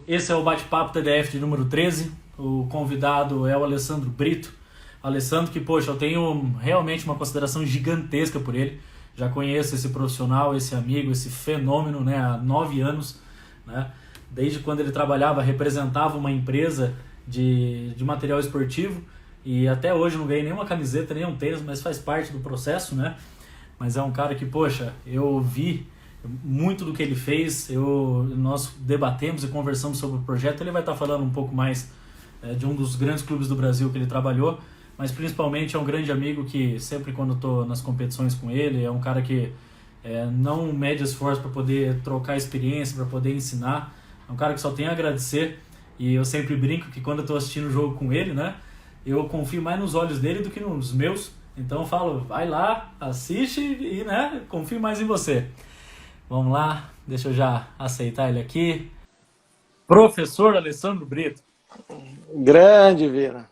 Esse é o Bate-Papo TDF de número 13. O convidado é o Alessandro Brito. Alessandro que, poxa, eu tenho realmente uma consideração gigantesca por ele. Já conheço esse profissional, esse amigo, esse fenômeno, né, há 9 anos, né? Desde quando ele trabalhava, representava uma empresa de material esportivo e até hoje não ganhei nenhuma camiseta, nem um tênis, mas faz parte do processo, né? Mas é um cara que, poxa, eu vi muito do que ele fez, nós debatemos e conversamos sobre o projeto. Ele vai estar falando um pouco mais de um dos grandes clubes do Brasil que ele trabalhou, mas principalmente é um grande amigo que sempre quando estou nas competições com ele, é um cara que não mede esforço para poder trocar experiência, para poder ensinar, é um cara que só tem a agradecer. E eu sempre brinco que quando eu estou assistindo o jogo com ele, né, eu confio mais nos olhos dele do que nos meus. Então eu falo, vai lá, assiste e, né, confio mais em você. Vamos lá, deixa eu já aceitar ele aqui. Professor Alessandro Brito. Grande, Vina.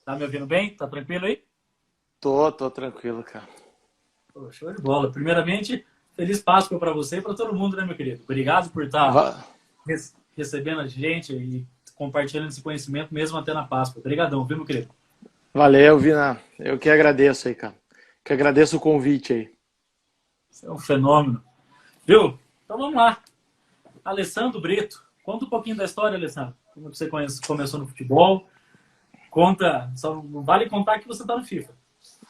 Tá me ouvindo bem? Tá tranquilo aí? Tô tranquilo, cara. Pô, show de bola. Primeiramente, feliz Páscoa para você e para todo mundo, né, meu querido? Obrigado por estar Va- recebendo a gente e compartilhando esse conhecimento mesmo até na Páscoa. Obrigadão, viu, meu querido? Valeu, Vina. Eu que agradeço aí, cara. Que agradeço o convite aí. Você é um fenômeno. Viu? Então vamos lá. Alessandro Brito. Conta um pouquinho da história, Alessandro. Como você começou no futebol. Conta, só não vale contar que você tá no FIFA,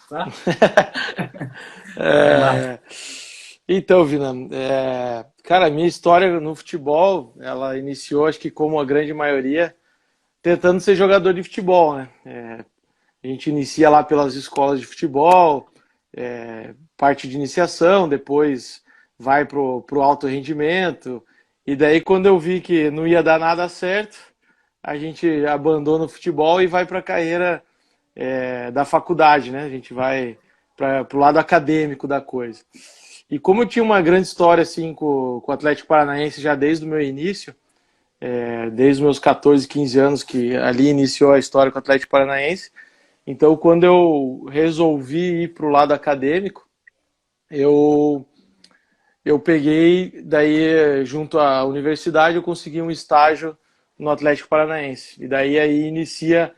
tá? Vai lá. É, Então, Vina, cara, minha história no futebol, ela iniciou, acho que como a grande maioria, tentando ser jogador de futebol, né? A gente inicia lá pelas escolas de futebol, parte de iniciação, depois vai pro alto rendimento, e daí quando eu vi que não ia dar nada certo, a gente abandona o futebol e vai para a carreira da faculdade, né? A gente vai para o lado acadêmico da coisa. E como eu tinha uma grande história assim com o Atlético Paranaense já desde o meu início, desde os meus 14, 15 anos que ali iniciou a história com o Atlético Paranaense, então quando eu resolvi ir para o lado acadêmico, eu eu peguei, daí junto à universidade eu consegui um estágio no Atlético Paranaense. E daí aí inicia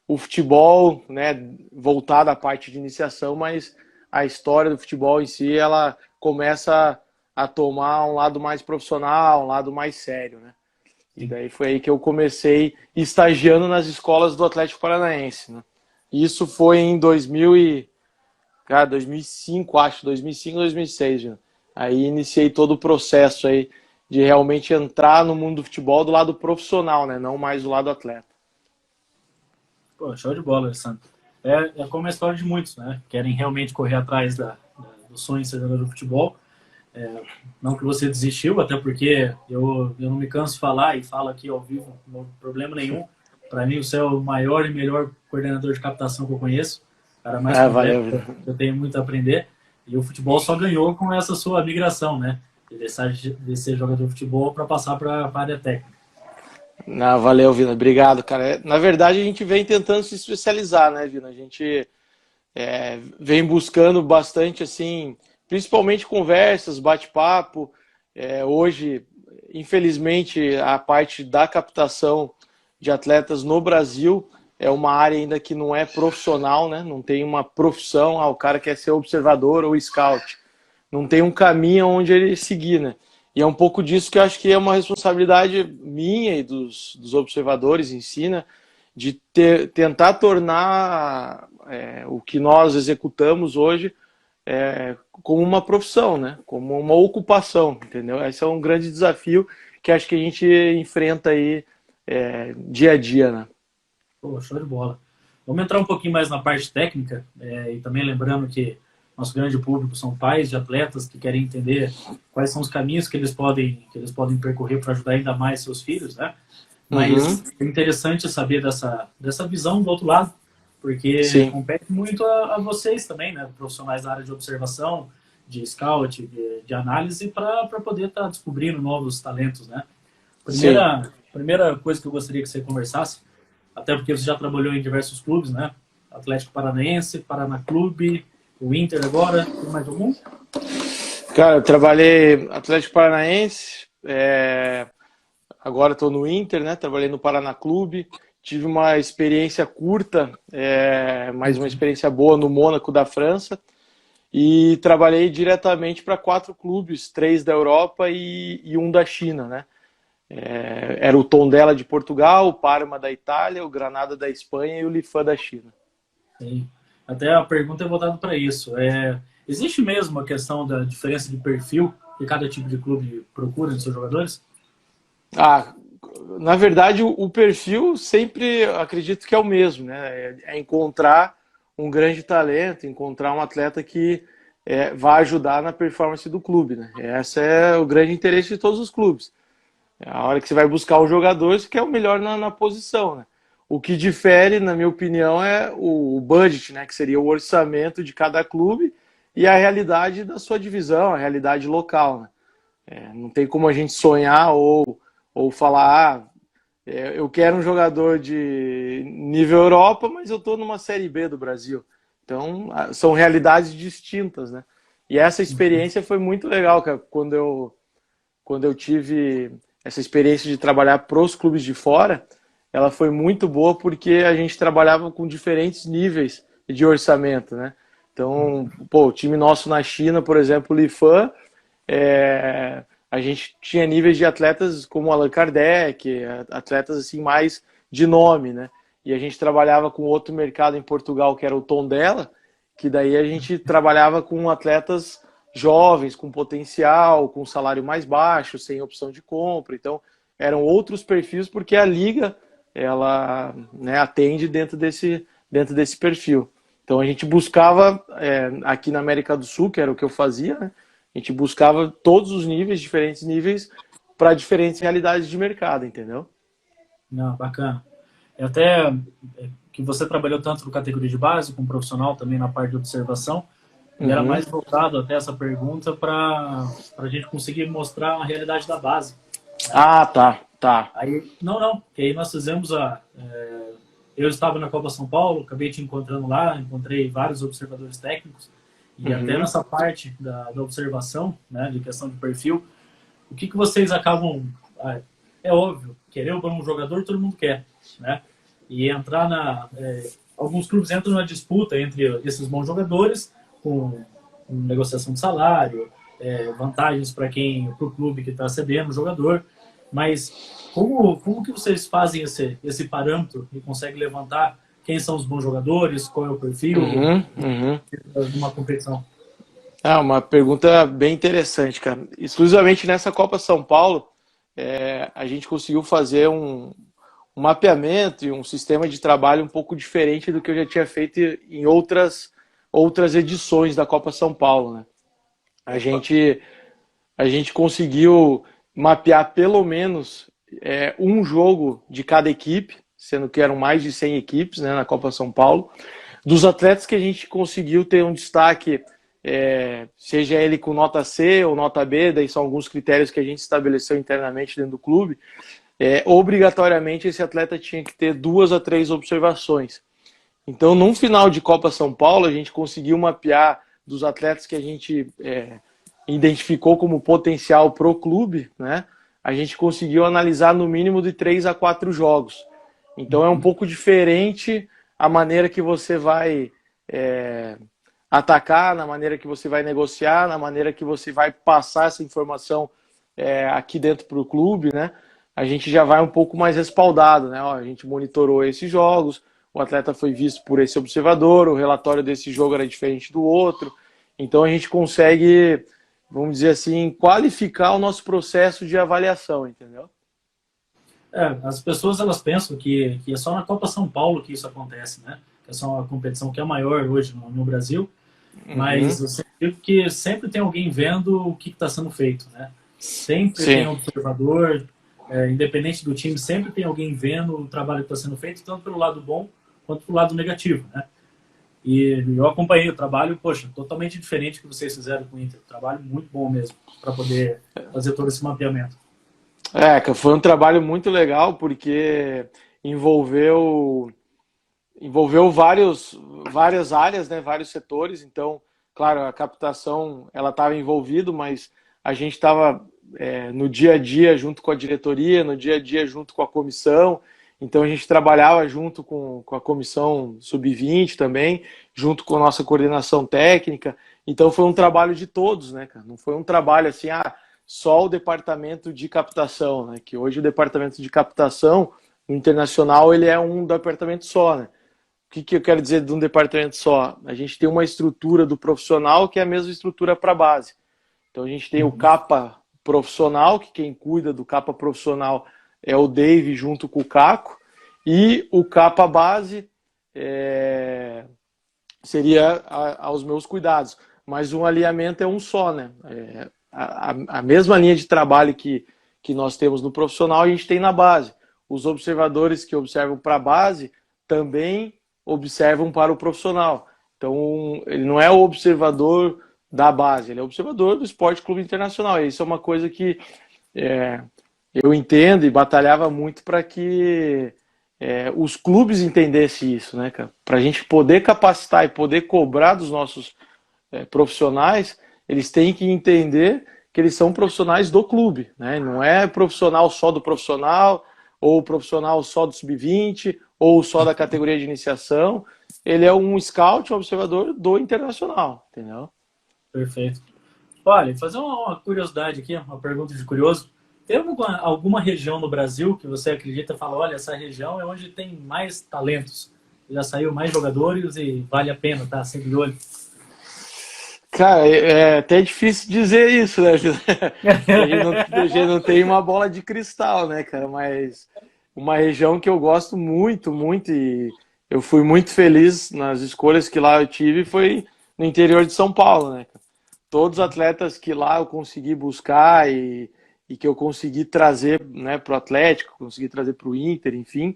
o futebol, né, voltado à parte de iniciação, mas a história do futebol em si, ela começa a tomar um lado mais profissional, um lado mais sério, né? E Sim. daí foi aí que eu comecei estagiando nas escolas do Atlético Paranaense, né? Isso foi em 2005, acho, 2005, 2006, já. Aí iniciei todo o processo aí de realmente entrar no mundo do futebol do lado profissional, né? Não mais do lado atleta. Pô, show de bola, Alessandro. É como a história de muitos, né? Querem realmente correr atrás do sonho de ser jogador de futebol. Não que você desistiu, até porque eu não me canso de falar e falo aqui ao vivo, não tem problema nenhum. Para mim, você é o maior e melhor coordenador de captação que eu conheço, o cara mais Ah, completo, valeu. eu tenho muito a aprender. E o futebol só ganhou com essa sua migração, né? De deixar de ser jogador de futebol para passar para a área técnica. Não, valeu, Vina. Obrigado, cara. Na verdade, a gente vem tentando se especializar, né, Vina? A gente vem buscando bastante, assim, principalmente conversas, bate-papo. Hoje, infelizmente, a parte da captação de atletas no Brasil é uma área ainda que não é profissional, né? Não tem uma profissão, o cara quer ser observador ou scout. Não tem um caminho onde ele seguir, né? E é um pouco disso que eu acho que é uma responsabilidade minha e dos observadores em si, né? De tentar tornar o que nós executamos hoje como uma profissão, né? Como uma ocupação, entendeu? Esse é um grande desafio que acho que a gente enfrenta aí dia a dia, né? Pô, show de bola. Vamos entrar um pouquinho mais na parte técnica, e também lembrando que nosso grande público são pais de atletas que querem entender quais são os caminhos que eles podem percorrer para ajudar ainda mais seus filhos, né? Uhum, Mas é interessante saber dessa visão do outro lado, porque sim, compete muito a vocês também, né? Profissionais da área de observação, de scout, de análise, para poder estar descobrindo novos talentos, né? sim. Primeira coisa que eu gostaria que você conversasse, até porque você já trabalhou em diversos clubes, né? Atlético Paranaense, Paraná Clube, o Inter agora, tem mais algum? Cara, eu trabalhei Atlético Paranaense, agora estou no Inter, né? Trabalhei no Paraná Clube, tive uma experiência curta, mas uma experiência boa no Mônaco da França, e trabalhei diretamente para 4 clubes, 3 da Europa e um da China, né? Era o Tondela de Portugal, o Parma da Itália, o Granada da Espanha e o Lifan da China. Sim. Até a pergunta é voltada para isso. Existe mesmo a questão da diferença de perfil que cada tipo de clube procura nos seus jogadores? Ah, na verdade, o perfil sempre acredito que é o mesmo, né? É encontrar um grande talento, encontrar um atleta que vai ajudar na performance do clube, né? Esse é o grande interesse de todos os clubes. A hora que você vai buscar o jogador, você quer o melhor na posição, né? O que difere, na minha opinião, é o budget, né? Que seria o orçamento de cada clube e a realidade da sua divisão, a realidade local, né? Não tem como a gente sonhar ou falar, eu quero um jogador de nível Europa, mas eu estou numa Série B do Brasil. Então, são realidades distintas, né? E essa experiência foi muito legal, cara, quando eu tive essa experiência de trabalhar para os clubes de fora, ela foi muito boa porque a gente trabalhava com diferentes níveis de orçamento, né? Então, pô, o time nosso na China, por exemplo, o Lifan, a gente tinha níveis de atletas como Allan Kardec, atletas assim mais de nome, né? E a gente trabalhava com outro mercado em Portugal, que era o Tondela, que daí a gente trabalhava com atletas jovens, com potencial, com salário mais baixo, sem opção de compra. Então, eram outros perfis, porque a liga, ela, né, atende dentro desse perfil. Então, a gente buscava, aqui na América do Sul, que era o que eu fazia, né? A gente buscava todos os níveis, diferentes níveis, para diferentes realidades de mercado, entendeu? Não, bacana. Até que você trabalhou tanto no categoria de base, como profissional também na parte de observação, e era Uhum. mais voltado até essa pergunta para a gente conseguir mostrar a realidade da base, né? Ah, tá, tá. Aí, não, porque aí nós fizemos eu estava na Copa São Paulo, acabei te encontrando lá, encontrei vários observadores técnicos, e até Uhum. nessa parte da observação, né, de questão de perfil, o que vocês acabam... É óbvio, querer um bom jogador todo mundo quer, né? E entrar alguns clubes entram na disputa entre esses bons jogadores com negociação de salário, vantagens para o clube que está cedendo o jogador, mas como que vocês fazem esse parâmetro e conseguem levantar quem são os bons jogadores, qual é o perfil Uhum. Uhum. de uma competição? Uma pergunta bem interessante, cara. Exclusivamente nessa Copa São Paulo, a gente conseguiu fazer um mapeamento e um sistema de trabalho um pouco diferente do que eu já tinha feito em outras edições da Copa São Paulo, né? A Opa. gente, a gente conseguiu mapear pelo menos um jogo de cada equipe, sendo que eram mais de 100 equipes, né, na Copa São Paulo. Dos atletas que a gente conseguiu ter um destaque, seja ele com nota C ou nota B, daí são alguns critérios que a gente estabeleceu internamente dentro do clube, obrigatoriamente esse atleta tinha que ter 2 a 3 observações. Então, num final de Copa São Paulo, a gente conseguiu mapear dos atletas que a gente identificou como potencial pro clube, né? A gente conseguiu analisar no mínimo de 3 a 4 jogos. Então, é um pouco diferente a maneira que você vai atacar, na maneira que você vai negociar, na maneira que você vai passar essa informação aqui dentro para o clube, né? A gente já vai um pouco mais respaldado, né? Ó, a gente monitorou esses jogos, o atleta foi visto por esse observador, o relatório desse jogo era diferente do outro. Então a gente consegue, vamos dizer assim, qualificar o nosso processo de avaliação, entendeu? As pessoas elas pensam que é só na Copa São Paulo que isso acontece, né? Que é só uma competição que é maior hoje no Brasil, Uhum. mas eu sempre digo que sempre tem alguém vendo o que está sendo feito, né? Sempre tem Sim. um observador, independente do time, sempre tem alguém vendo o trabalho que está sendo feito, tanto pelo lado bom quanto pelo lado negativo, né? E eu acompanhei o trabalho, poxa, totalmente diferente do que vocês fizeram com o Inter. Um trabalho muito bom mesmo, para poder fazer todo esse mapeamento. Cara, foi um trabalho muito legal porque envolveu várias áreas, né, vários setores. Então, claro, a captação ela estava envolvido, mas a gente estava no dia a dia junto com a diretoria, no dia a dia junto com a comissão. Então a gente trabalhava junto com a comissão sub-20 também, junto com a nossa coordenação técnica. Então foi um trabalho de todos, né, cara? Não foi um trabalho assim, só o departamento de captação, né? Que hoje o departamento de captação no internacional ele é um departamento só, né? O que eu quero dizer de um departamento só? A gente tem uma estrutura do profissional que é a mesma estrutura para a base. Então a gente tem o capa profissional, que quem cuida do capa profissional é o Dave junto com o Caco, e o capa base seria aos meus cuidados. Mas um alinhamento é um só, né? A mesma linha de trabalho que nós temos no profissional, a gente tem na base. Os observadores que observam para a base também observam para o profissional. Então, ele não é o observador da base, ele é o observador do Esporte Clube Internacional. E isso é uma coisa que eu entendo e batalhava muito para que os clubes entendessem isso, né, cara? Para a gente poder capacitar e poder cobrar dos nossos profissionais, eles têm que entender que eles são profissionais do clube, né? Não é profissional só do profissional, ou profissional só do sub-20, ou só da categoria de iniciação. Ele é um scout, um observador do internacional, entendeu? Perfeito. Olha, fazer uma curiosidade aqui, uma pergunta de curioso. Tem alguma região no Brasil que você acredita e fala, olha, essa região é onde tem mais talentos? Já saiu mais jogadores e vale a pena estar sempre de olho? Cara, é até difícil dizer isso, né? A gente não tem uma bola de cristal, né, cara? Mas uma região que eu gosto muito, muito, e eu fui muito feliz nas escolhas que lá eu tive foi no interior de São Paulo, né, cara? Todos os atletas que lá eu consegui buscar e que eu consegui trazer, né, para o Atlético, consegui trazer para o Inter, enfim,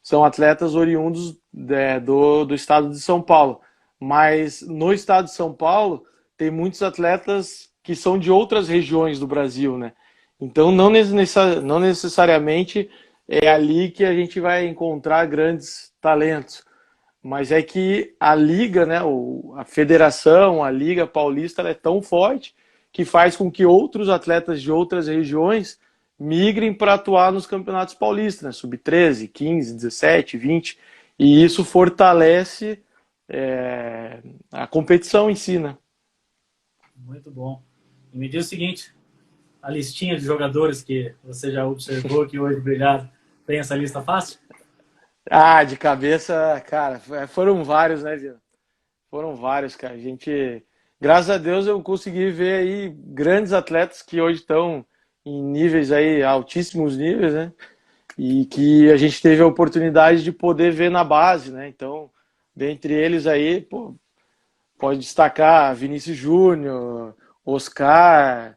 são atletas oriundos do estado de São Paulo. Mas no estado de São Paulo tem muitos atletas que são de outras regiões do Brasil, né? Então não necessariamente é ali que a gente vai encontrar grandes talentos, mas é que a liga, né, a federação, a Liga Paulista, ela é tão forte que faz com que outros atletas de outras regiões migrem para atuar nos campeonatos paulistas, né? Sub-13, 15, 17, 20, e isso fortalece a competição em si, né? Muito bom. E me diz o seguinte, a listinha de jogadores que você já observou que hoje brilharam, tem essa lista fácil? De cabeça, cara, foram vários, né, Vila? Foram vários, cara. A gente, graças a Deus, eu consegui ver aí grandes atletas que hoje estão em níveis aí, altíssimos níveis, né? E que a gente teve a oportunidade de poder ver na base, né? Então, dentre eles aí, pô, pode destacar Vinícius Júnior, Oscar,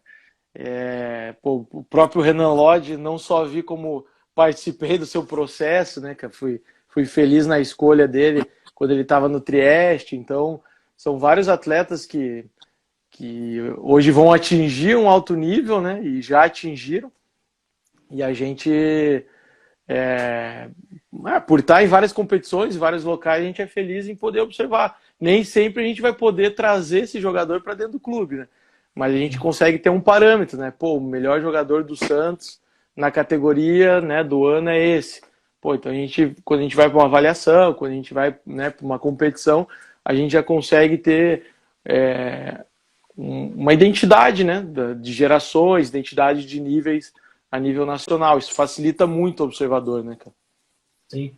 o próprio Renan Lodge, não só vi como participei do seu processo, né, que fui feliz na escolha dele quando ele estava no Trieste. Então, são vários atletas que hoje vão atingir um alto nível, né, e já atingiram. E a gente, por estar em várias competições, em vários locais, a gente é feliz em poder observar. Nem sempre a gente vai poder trazer esse jogador para dentro do clube, né? Mas a gente consegue ter um parâmetro, né? Pô, o melhor jogador do Santos na categoria, né, do ano é esse. Pô, então quando a gente vai para uma avaliação, quando a gente vai, né, para uma competição, a gente já consegue ter uma identidade, né, de gerações, identidade de níveis a nível nacional. Isso facilita muito o observador, né, cara? Sim.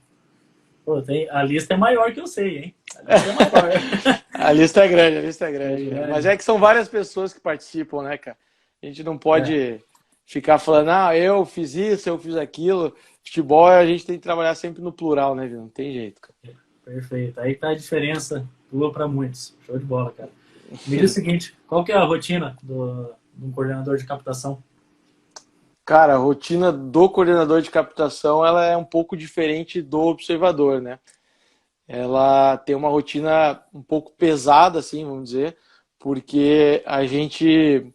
Pô, a lista é maior que eu sei, hein? A lista é maior. A lista é grande, a lista é grande. Mas é que são várias pessoas que participam, né, cara? A gente não pode ficar falando, eu fiz isso, eu fiz aquilo. Futebol, a gente tem que trabalhar sempre no plural, né, viu? Não tem jeito, cara. Perfeito. Aí tá a diferença tua para muitos. Show de bola, cara. Me diz o seguinte, qual que é a rotina do coordenador de captação? Cara, a rotina do coordenador de captação, ela é um pouco diferente do observador, né? Ela tem uma rotina um pouco pesada, assim, vamos dizer, porque a gente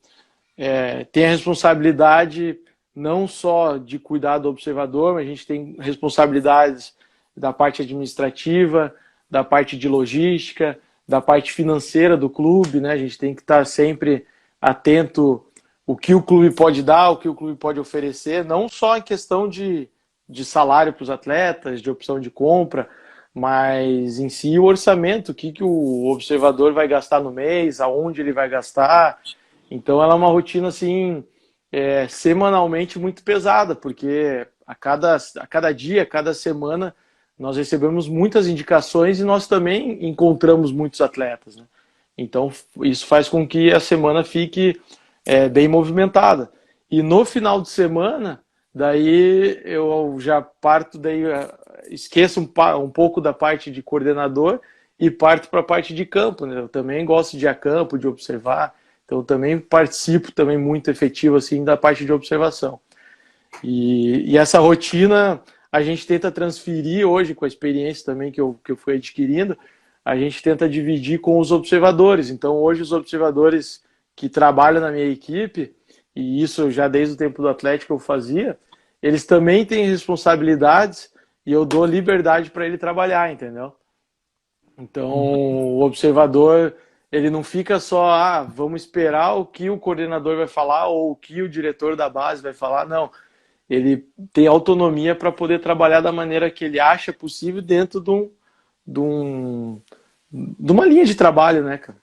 tem a responsabilidade não só de cuidar do observador, mas a gente tem responsabilidades da parte administrativa, da parte de logística, da parte financeira do clube, né? A gente tem que estar sempre atento o que o clube pode dar, o que o clube pode oferecer, não só em questão de salário para os atletas, de opção de compra, mas em si o orçamento, o que o observador vai gastar no mês, aonde ele vai gastar. Então ela é uma rotina assim, semanalmente muito pesada, porque a cada dia, a cada semana, nós recebemos muitas indicações e nós também encontramos muitos atletas, né? Então isso faz com que a semana fique bem movimentada. E no final de semana, daí eu já parto, daí esqueço um pouco da parte de coordenador e parto para a parte de campo, né? Eu também gosto de ir a campo, de observar, então eu também participo também muito efetivo assim da parte de observação. E essa rotina a gente tenta transferir hoje com a experiência também que eu fui adquirindo, a gente tenta dividir com os observadores. Então hoje os observadores que trabalham na minha equipe, e isso já desde o tempo do Atlético eu fazia, eles também têm responsabilidades e eu dou liberdade para ele trabalhar, entendeu? Então, o observador, ele não fica só, vamos esperar o que o coordenador vai falar ou o que o diretor da base vai falar, não. Ele tem autonomia para poder trabalhar da maneira que ele acha possível dentro de uma linha de trabalho, né, cara?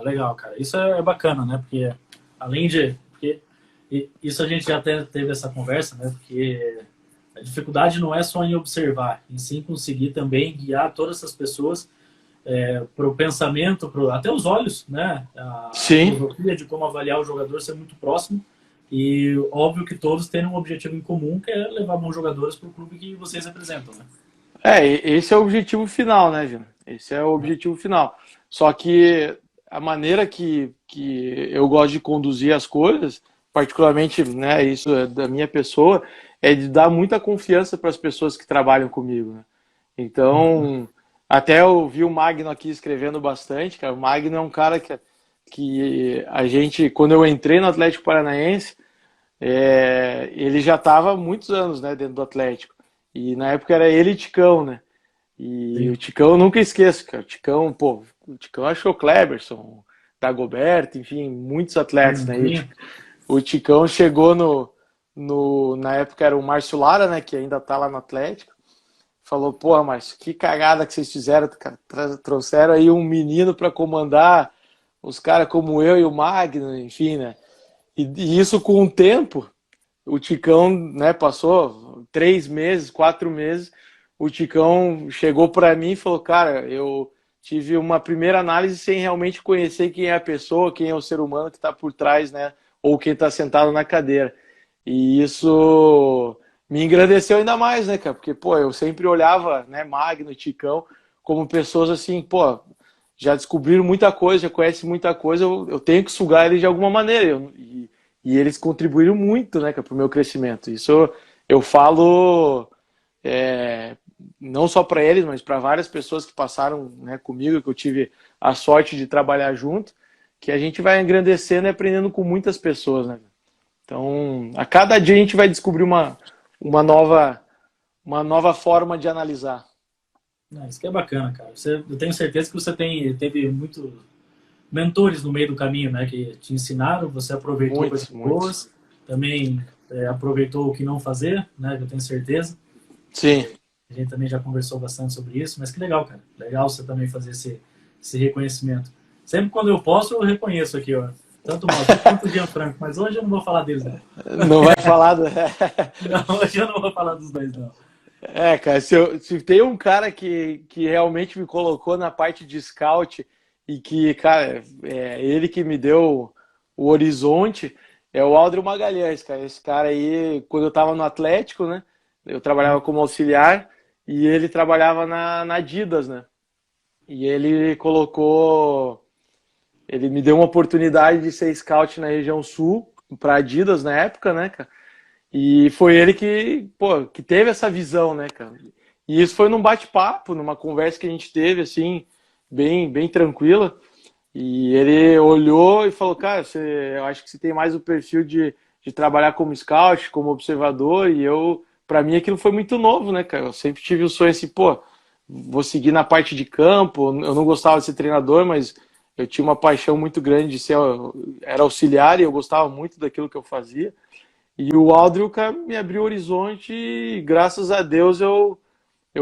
Legal, cara. Isso é bacana, né? Porque além de... Porque isso a gente já até teve essa conversa, né? Porque a dificuldade não é só em observar, em sim conseguir também guiar todas essas pessoas para o pensamento, até os olhos, né? A filosofia de como avaliar o jogador ser muito próximo e óbvio que todos têm um objetivo em comum, que é levar bons jogadores para o clube que vocês representam, né? Esse é o objetivo final, né, Gino? Esse é o objetivo final. Só que a maneira que eu gosto de conduzir as coisas, particularmente, né, isso é da minha pessoa, é de dar muita confiança para as pessoas que trabalham comigo, né? Então, até eu vi o Magno aqui escrevendo bastante, cara. O Magno é um cara que a gente, quando eu entrei no Atlético Paranaense, ele já estava há muitos anos, né, dentro do Atlético. E na época era ele e Ticão, né? E Sim. O Ticão eu nunca esqueço, cara. O Ticão achou Kleberson, Dagoberto, enfim, muitos atletas, né? O Ticão chegou na época era o Márcio Lara, né, que ainda tá lá no Atlético. Falou, porra, Márcio, que cagada que vocês fizeram, cara. Trouxeram aí um menino para comandar os caras como eu e o Magno, enfim, né? E isso com o tempo, o Ticão, né, passou 3 meses, 4 meses, o Ticão chegou para mim e falou, cara, eu tive uma primeira análise sem realmente conhecer quem é a pessoa, quem é o ser humano que está por trás, né, ou quem está sentado na cadeira. E isso me engrandeceu ainda mais, né, cara, porque, pô, eu sempre olhava, né, Magno e Ticão como pessoas assim, pô, já descobriram muita coisa, já conhecem muita coisa, eu tenho que sugar eles de alguma maneira. E eles contribuíram muito, né, para o meu crescimento. Isso eu falo não só para eles, mas para várias pessoas que passaram, né, comigo, que eu tive a sorte de trabalhar junto, que a gente vai engrandecendo e aprendendo com muitas pessoas, né? Então, a cada dia a gente vai descobrir uma nova forma de analisar. Isso que é bacana, cara. Eu tenho certeza que você teve muitos mentores no meio do caminho, né? Que te ensinaram, você aproveitou coisas boas, também aproveitou o que não fazer, né? Eu tenho certeza. Sim. A gente também já conversou bastante sobre isso, mas que legal, cara. Legal você também fazer esse reconhecimento. Sempre quando eu posso, eu reconheço aqui, ó. Tanto o Malta quanto o Gianfranco, mas hoje eu não vou falar deles, não. Não vai falar Não, hoje eu não vou falar dos dois, não. Cara, se tem um cara que realmente me colocou na parte de scout e que, cara, ele que me deu o horizonte, é o Aldrio Magalhães, cara. Esse cara aí, quando eu tava no Atlético, né, eu trabalhava como auxiliar e ele trabalhava na Adidas, né, e ele me deu uma oportunidade de ser scout na região sul, pra Adidas na época, né, cara. E foi ele que teve essa visão, né, cara? E isso foi num bate-papo, numa conversa que a gente teve, assim, bem tranquila. E ele olhou e falou, cara, eu acho que você tem mais o perfil de trabalhar como scout, como observador. E pra mim, aquilo foi muito novo, né, cara? Eu sempre tive o sonho assim, vou seguir na parte de campo. Eu não gostava de ser treinador, mas eu tinha uma paixão muito grande de ser, era auxiliar e eu gostava muito daquilo que eu fazia. E o Aldrich, cara, me abriu o horizonte e graças a Deus eu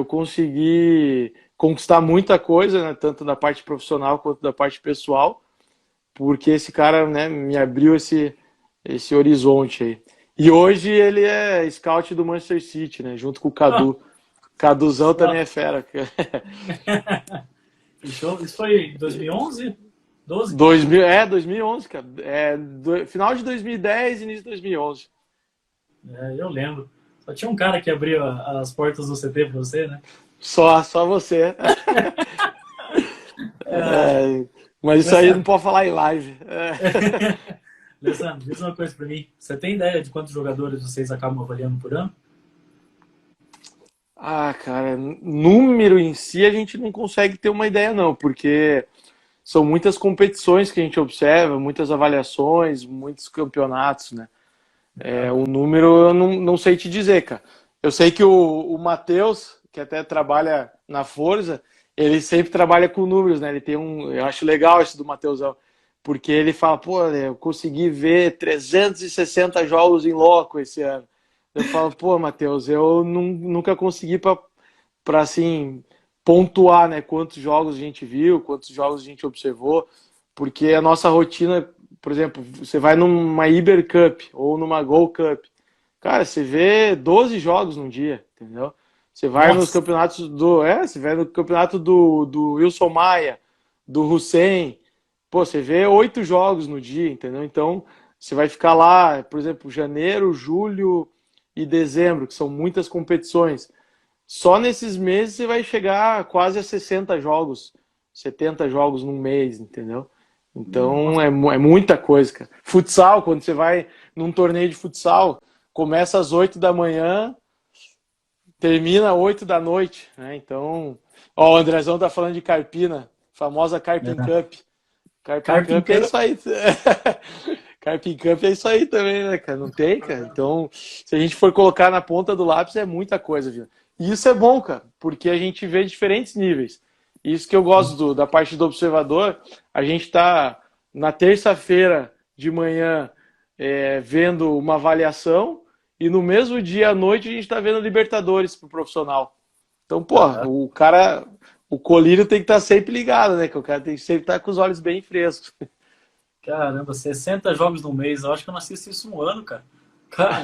consegui conquistar muita coisa, né, tanto da parte profissional quanto da parte pessoal, porque esse cara, né, me abriu esse horizonte aí. E hoje ele é scout do Manchester City, né, junto com o Ah, Cadu. Caduzão também ah, é fera. isso foi em 2011? 12? 2011, cara. Final de 2010, início de 2011. É, eu lembro. Só tinha um cara que abriu as portas do CT pra você, né? Só você. É, É, mas isso aí não Alessandro, pode falar em live. Alessandro, diz uma coisa pra mim. Você tem ideia de quantos jogadores vocês acabam avaliando por ano? Ah, cara, número em si a gente não consegue ter uma ideia, não, porque são muitas competições que a gente observa, muitas avaliações, muitos campeonatos, né? O número eu não sei te dizer, cara. Eu sei que o Matheus, que até trabalha na Forza, ele sempre trabalha com números, né? Ele tem eu acho legal isso do Matheusão, porque ele fala, pô, né, eu consegui ver 360 jogos em loco esse ano. Eu falo, pô, Matheus, eu nunca consegui para assim pontuar, né, quantos jogos a gente viu, quantos jogos a gente observou, porque a nossa rotina, por exemplo, você vai numa Iber Cup ou numa Gold Cup, cara, você vê 12 jogos num dia, entendeu? Você vai nos Nossa, campeonatos você vai no campeonato do Wilson Maia, do Hussein, pô, você vê 8 jogos no dia, entendeu? Então, você vai ficar lá, por exemplo, janeiro, julho e dezembro, que são muitas competições. Só nesses meses você vai chegar quase a 60 jogos, 70 jogos num mês, entendeu? Então nossa. é muita coisa, cara. Futsal, quando você vai num torneio de futsal, começa às 8 da manhã, termina às 8 da noite, né? Então, ó, o Andrezão tá falando de Carpina, famosa Carpin É. Cup. Carpin Carpin Cup é Cup. isso aí. Carpin Cup é isso aí também, né, cara? Não tem, cara? Então, se a gente for colocar na ponta do lápis, é muita coisa, viu? E isso é bom, cara, porque a gente vê diferentes níveis. Isso que eu gosto da parte do observador. A gente tá na terça-feira de manhã vendo uma avaliação e no mesmo dia à noite a gente tá vendo Libertadores pro profissional. Então, pô, Aham. o cara, o colírio tem que estar sempre ligado, né? Que o cara tem que sempre estar com os olhos bem frescos. Caramba, 60 jogos no mês. Eu acho que eu não assisto isso um ano, cara.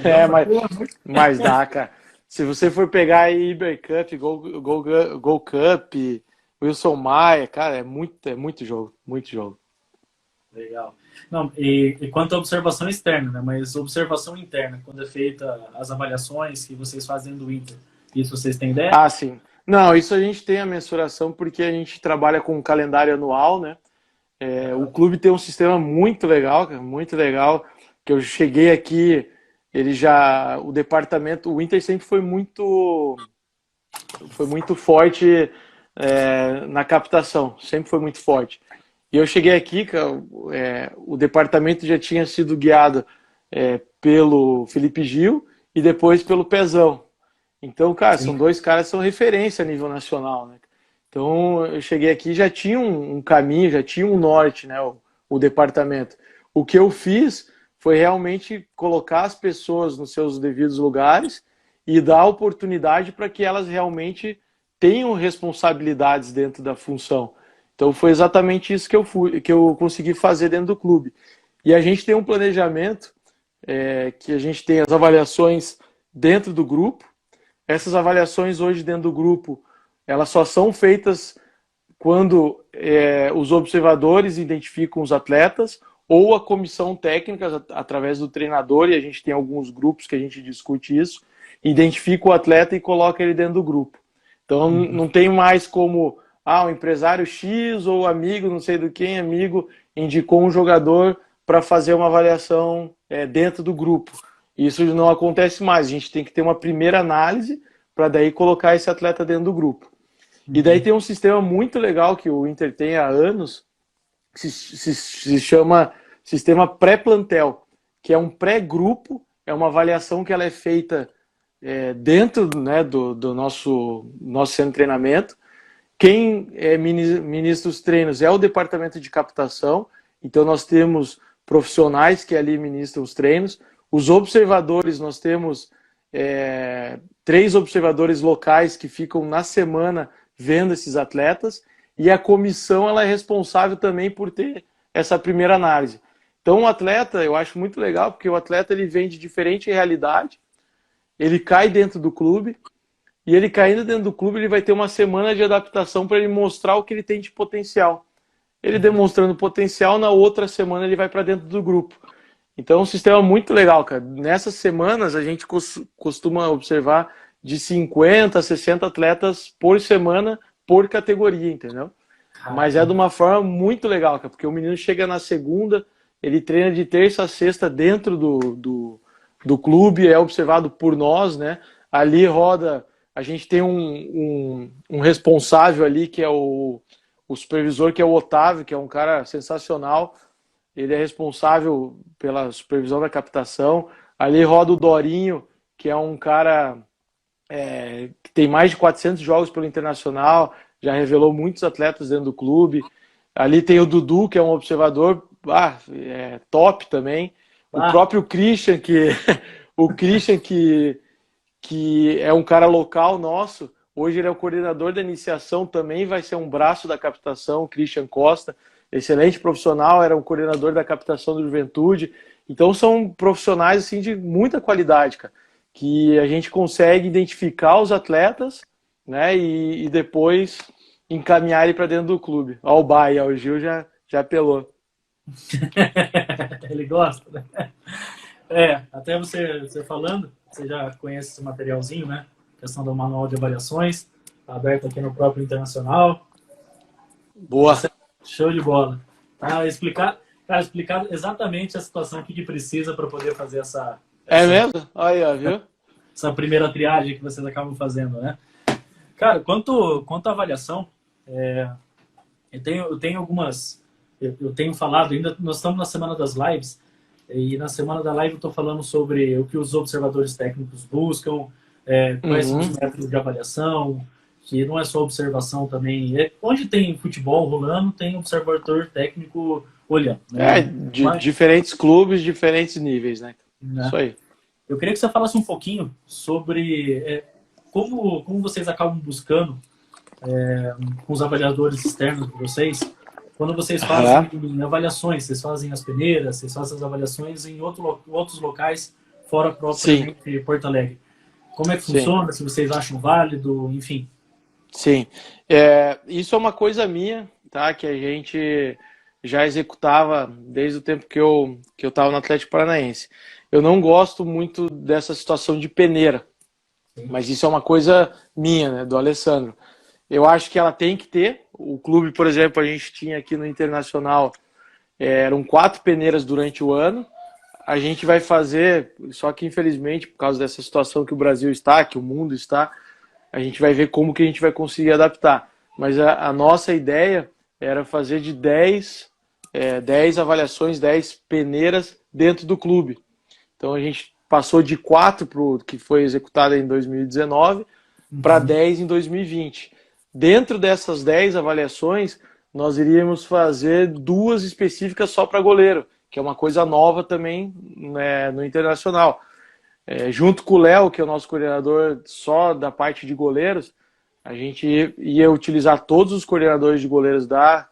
É, Caramba, mas, porra, muito. mas dá, cara. Se você for pegar aí Iber Cup, Go Cup, Wilson Maia, cara, é muito jogo, muito jogo. Legal. Não, e quanto à observação externa, né? Mas observação interna, quando é feita as avaliações que vocês fazem do Inter, isso vocês têm ideia? Ah, sim. Não, isso a gente tem a mensuração porque a gente trabalha com um calendário anual, né? O Aham. clube tem um sistema muito legal, cara, muito legal. Que eu cheguei aqui, o departamento, o Inter sempre foi muito forte na captação, sempre foi muito forte. E eu cheguei aqui, cara, o departamento já tinha sido guiado pelo Felipe Gil e depois pelo Pezão. Então, cara, são Sim. dois caras que são referência a nível nacional, né? Então, eu cheguei aqui já tinha um caminho, já tinha um norte, né? O departamento. O que eu fiz foi realmente colocar as pessoas nos seus devidos lugares e dar oportunidade para que elas realmente tenham responsabilidades dentro da função. Então, foi exatamente isso que eu consegui fazer dentro do clube. E a gente tem um planejamento que a gente tem as avaliações dentro do grupo. Essas avaliações hoje dentro do grupo, elas só são feitas quando os observadores identificam os atletas ou a comissão técnica, através do treinador, e a gente tem alguns grupos que a gente discute isso, identifica o atleta e coloca ele dentro do grupo. Então Uhum. não tem mais como o empresário X ou amigo, não sei do quem, amigo, indicou um jogador para fazer uma avaliação dentro do grupo. Isso não acontece mais. A gente tem que ter uma primeira análise para daí colocar esse atleta dentro do grupo. E daí Uhum. tem um sistema muito legal que o Inter tem há anos, que se chama sistema pré-plantel, que é um pré-grupo, é uma avaliação que ela é feita dentro, né, do nosso centro de treinamento, Quem ministra os treinos é o departamento de captação, então nós temos profissionais que ali ministram os treinos. Os observadores, nós temos 3 observadores locais que ficam na semana vendo esses atletas, e a comissão ela é responsável também por ter essa primeira análise. Então o atleta, eu acho muito legal, porque o atleta ele vem de diferente realidade, ele cai dentro do clube, e ele caindo dentro do clube, ele vai ter uma semana de adaptação para ele mostrar o que ele tem de potencial. Ele demonstrando potencial, na outra semana ele vai para dentro do grupo. Então é um sistema muito legal, cara. Nessas semanas a gente costuma observar de 50 a 60 atletas por semana, por categoria, entendeu? Mas é de uma forma muito legal, cara, porque o menino chega na segunda, ele treina de terça a sexta dentro do clube, é observado por nós, né? Ali roda, a gente tem um responsável ali, que é o supervisor, que é o Otávio, que é um cara sensacional. Ele é responsável pela supervisão da captação. Ali roda o Dorinho, que é um cara que tem mais de 400 jogos pelo Internacional, já revelou muitos atletas dentro do clube. Ali tem o Dudu, que é um observador top também. O próprio Christian, que é um cara local nosso. Hoje ele é o coordenador da iniciação, também vai ser um braço da captação, o Christian Costa. Excelente profissional, era um coordenador da captação do Juventude. Então são profissionais assim, de muita qualidade, cara, que a gente consegue identificar os atletas, né, e depois encaminhar ele para dentro do clube. Ó, o Bahia, o Gil já apelou. Ele gosta, né? Até você falando, você já conhece esse materialzinho, né? A questão do manual de avaliações, tá aberto aqui no próprio Internacional. Boa. Show de bola. Tá explicado exatamente a situação que precisa para poder fazer essa. É mesmo? Aí, ó, viu? Essa primeira triagem que vocês acabam fazendo, né? Cara, quanto à avaliação, eu tenho algumas. Eu tenho falado, ainda nós estamos na semana das lives, e na semana da live eu estou falando sobre o que os observadores técnicos buscam, quais são os métodos de avaliação, que não é só observação também. Onde tem futebol rolando, tem observador técnico olhando. Né? Diferentes clubes, diferentes níveis, né? Isso aí. Eu queria que você falasse um pouquinho sobre como vocês acabam buscando com os avaliadores externos de vocês. Quando vocês fazem avaliações, vocês fazem as peneiras, vocês fazem as avaliações em outros locais, fora propriamente Porto Alegre. Como é que funciona? Se vocês acham válido, enfim. Sim. Isso é uma coisa minha, tá? Que a gente já executava desde o tempo que eu estava no Atlético Paranaense. Eu não gosto muito dessa situação de peneira, mas isso é uma coisa minha, né, do Alessandro. Eu acho que ela tem que ter. O clube, por exemplo, a gente tinha aqui no Internacional, eram 4 peneiras durante o ano. A gente vai fazer, só que infelizmente, por causa dessa situação que o Brasil está, que o mundo está, a gente vai ver como que a gente vai conseguir adaptar. Mas a nossa ideia era fazer de 10 avaliações, 10 peneiras dentro do clube. Então a gente passou de 4, que foi executada em 2019, para 10 em 2020. Dentro dessas 10 avaliações, nós iríamos fazer 2 específicas só para goleiro, que é uma coisa nova também, né, no Internacional. Junto com o Léo, que é o nosso coordenador só da parte de goleiros, a gente ia utilizar todos os coordenadores de goleiros da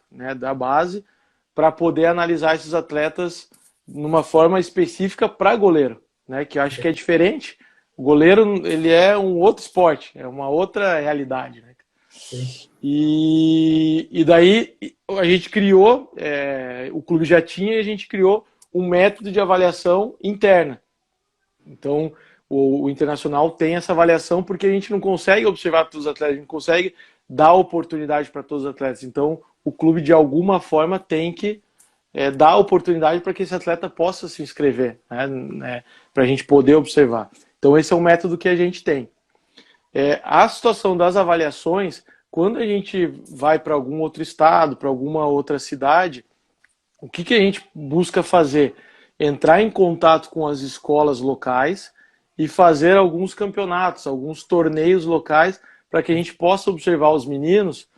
base para poder analisar esses atletas numa forma específica para goleiro, né, que eu acho que é diferente. O goleiro, ele é um outro esporte, é uma outra realidade, né? E daí a gente criou, o clube já tinha, e a gente criou um método de avaliação interna. Então o Internacional tem essa avaliação porque a gente não consegue observar todos os atletas, a gente não consegue dar oportunidade para todos os atletas. Então o clube de alguma forma tem que dar oportunidade para que esse atleta possa se inscrever, né, para a gente poder observar. Então esse é o método que a gente tem. A situação das avaliações, quando a gente vai para algum outro estado, para alguma outra cidade, o que a gente busca fazer? Entrar em contato com as escolas locais e fazer alguns campeonatos, alguns torneios locais, para que a gente possa observar os meninos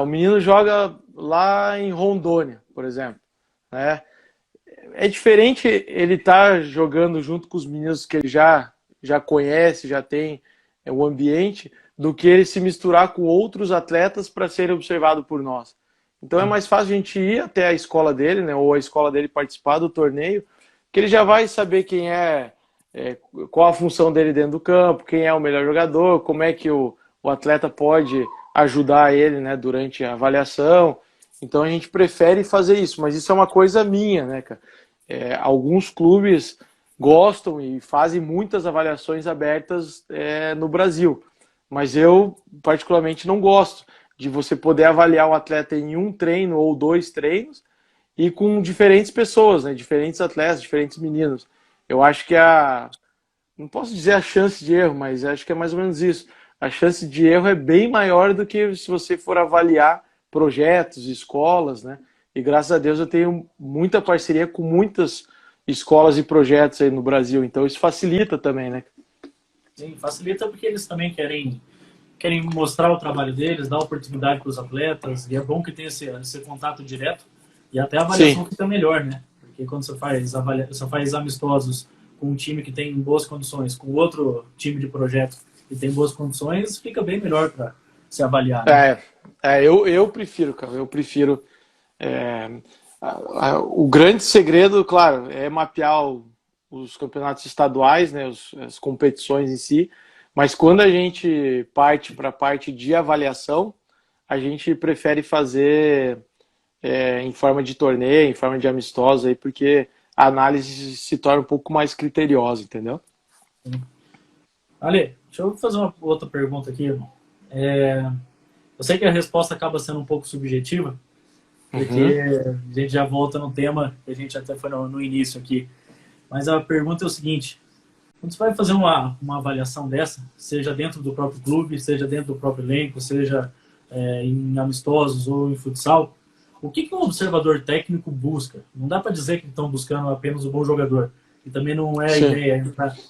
o menino joga lá em Rondônia, por exemplo, né? É diferente ele estar jogando junto com os meninos que ele já conhece, já tem o ambiente, do que ele se misturar com outros atletas para ser observado por nós. Então é Sim. mais fácil a gente ir até a escola dele, né, ou a escola dele participar do torneio, que ele já vai saber quem qual a função dele dentro do campo, quem é o melhor jogador, como é que o atleta pode ajudar ele, né, durante a avaliação. Então a gente prefere fazer isso, mas isso é uma coisa minha, né, cara? Alguns clubes gostam e fazem muitas avaliações abertas no Brasil, mas eu particularmente não gosto de você poder avaliar o atleta em um treino ou dois treinos e com diferentes pessoas, né? Diferentes atletas, diferentes meninos. Eu acho que não posso dizer a chance de erro, mas acho que é mais ou menos isso. A chance de erro é bem maior do que se você for avaliar projetos, escolas, né? E graças a Deus eu tenho muita parceria com muitas escolas e projetos aí no Brasil, então isso facilita também, né? Sim, facilita porque eles também querem mostrar o trabalho deles, dar oportunidade para os atletas, e é bom que tenha esse contato direto, e até a avaliação Sim. fica melhor, né? Porque quando você faz amistosos com um time que tem boas condições, com outro time de projeto que tem boas condições, fica bem melhor para se avaliar, né? Eu prefiro, cara, eu prefiro. é, o grande segredo, claro, é mapear os campeonatos estaduais, né, as competições em si, mas quando a gente parte para a parte de avaliação, a gente prefere fazer em forma de torneio, em forma de amistosa, aí, porque a análise se torna um pouco mais criteriosa, entendeu? Ale, deixa eu fazer uma outra pergunta aqui, irmão. Eu sei que a resposta acaba sendo um pouco subjetiva, Uhum. porque a gente já volta no tema que a gente até foi no início aqui. Mas a pergunta é o seguinte: quando você vai fazer uma avaliação dessa, seja dentro do próprio clube, seja dentro do próprio elenco, seja em amistosos ou em futsal, o que um observador técnico busca? Não dá para dizer que estão buscando apenas o bom jogador. E também não é a Sim. ideia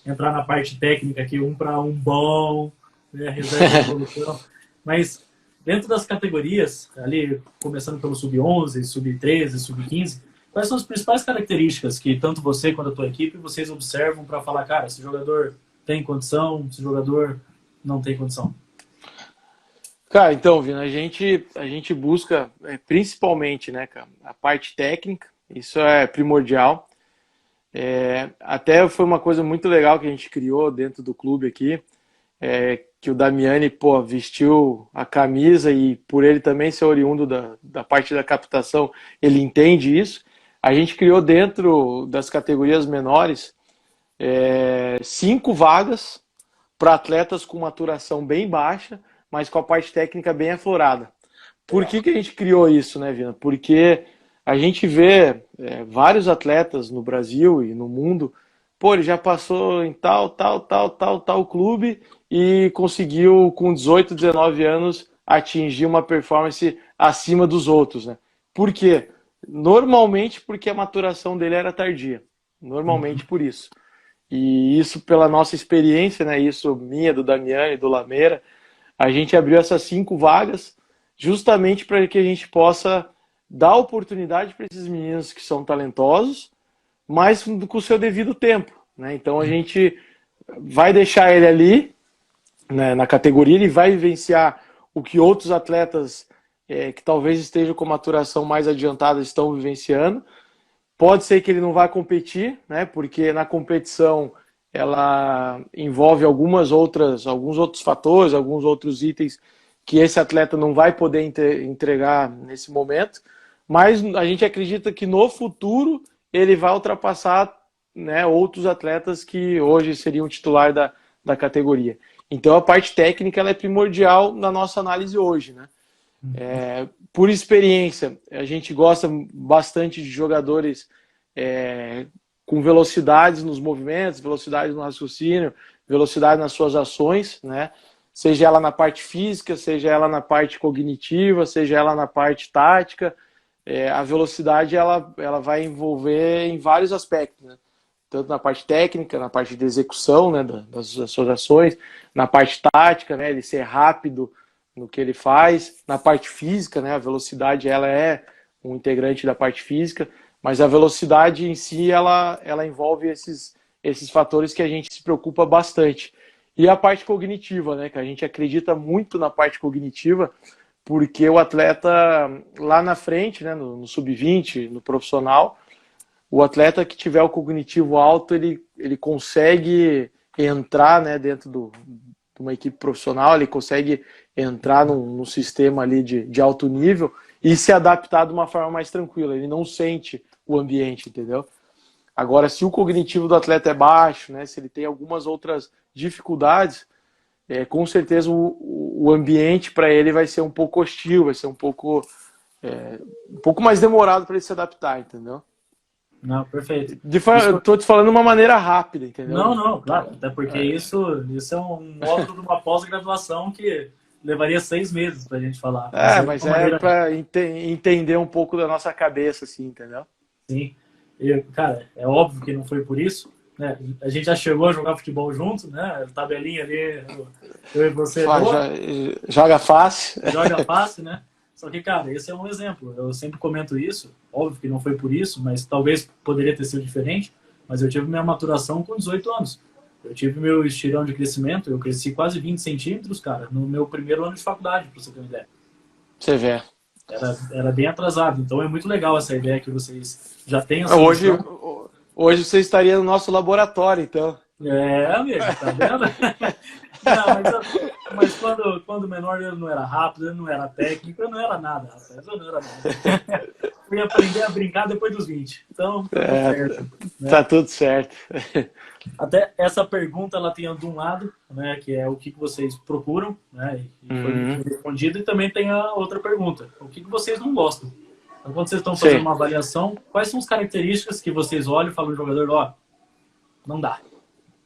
entrar na parte técnica aqui, um para um bom, né, reserva de evolução. Mas dentro das categorias, ali começando pelo sub-11, sub-13, sub-15, quais são as principais características que tanto você quanto a tua equipe vocês observam para falar, cara, esse jogador tem condição, esse jogador não tem condição? Cara, então, Vina, a gente busca principalmente, né, cara, a parte técnica, isso é primordial. Até foi uma coisa muito legal que a gente criou dentro do clube aqui, que o Damiani, pô, vestiu a camisa e por ele também ser oriundo da parte da captação, ele entende isso. A gente criou dentro das categorias menores 5 vagas para atletas com maturação bem baixa, mas com a parte técnica bem aflorada. Por Legal. que a gente criou isso, né, Vina? Porque a gente vê vários atletas no Brasil e no mundo, pô, ele já passou em tal clube e conseguiu, com 18, 19 anos, atingir uma performance acima dos outros, né? Por quê? Normalmente porque a maturação dele era tardia. Normalmente Uhum. por isso. E isso pela nossa experiência, né? Isso minha, do Damiani, do Lameira, a gente abriu essas 5 vagas justamente para que a gente possa dar oportunidade para esses meninos que são talentosos, mas com o seu devido tempo, né? Então a gente vai deixar ele ali, né, na categoria, ele vai vivenciar o que outros atletas que talvez estejam com maturação mais adiantada estão vivenciando. Pode ser que ele não vá competir, né? Porque na competição ela envolve alguns outros fatores, alguns outros itens que esse atleta não vai poder entregar nesse momento. Mas a gente acredita que no futuro ele vai ultrapassar, né, outros atletas que hoje seriam titular da categoria. Então a parte técnica ela é primordial na nossa análise hoje, né? Por experiência, a gente gosta bastante de jogadores com velocidades nos movimentos, velocidade no raciocínio, velocidade nas suas ações, né? Seja ela na parte física, seja ela na parte cognitiva, seja ela na parte tática. A velocidade ela vai envolver em vários aspectos, né? Tanto na parte técnica, na parte de execução, né, das suas ações, na parte tática, né, ele ser rápido no que ele faz, na parte física, né? A velocidade ela é um integrante da parte física, mas a velocidade em si ela envolve esses fatores que a gente se preocupa bastante. E a parte cognitiva, né? Que a gente acredita muito na parte cognitiva, porque o atleta lá na frente, né? No sub-20, no profissional, o atleta que tiver o cognitivo alto, ele consegue entrar, né, dentro de uma equipe profissional, ele consegue entrar num sistema ali de alto nível e se adaptar de uma forma mais tranquila. Ele não sente o ambiente, entendeu? Agora, se o cognitivo do atleta é baixo, né, se ele tem algumas outras dificuldades, com certeza o ambiente para ele vai ser um pouco hostil, vai ser um pouco mais demorado para ele se adaptar, entendeu? Não, perfeito. Estou te falando de uma maneira rápida, entendeu? Não, claro. Até porque isso é um módulo de uma pós-graduação que levaria 6 meses pra gente falar. Mas para entender um pouco da nossa cabeça, assim, entendeu? Sim. E, cara, é óbvio que não foi por isso, né? A gente já chegou a jogar futebol junto, né? Tabelinha ali, eu e você. Joga fácil. Joga fácil, né? Só que, cara, esse é um exemplo. Eu sempre comento isso. Óbvio que não foi por isso, mas talvez poderia ter sido diferente. Mas eu tive minha maturação com 18 anos. Eu tive meu estirão de crescimento. Eu cresci quase 20 centímetros, cara, no meu primeiro ano de faculdade, pra você ter uma ideia. Você vê. Era bem atrasado. Então é muito legal essa ideia que vocês já têm. Hoje você estaria no nosso laboratório, então. Amigo, tá vendo? Não, mas quando menor ele não era rápido, ele não era técnico, ele não era nada, rapaz. Eu não era nada. Eu ia aprender a brincar depois dos 20. Então, tá tudo certo. Né? Tá tudo certo. Até essa pergunta, ela tem de um lado, né, que é o que vocês procuram, né, e foi respondido, e também tem a outra pergunta, o que vocês não gostam. Então, quando vocês estão fazendo uma avaliação, quais são as características que vocês olham e falam no jogador, não dá?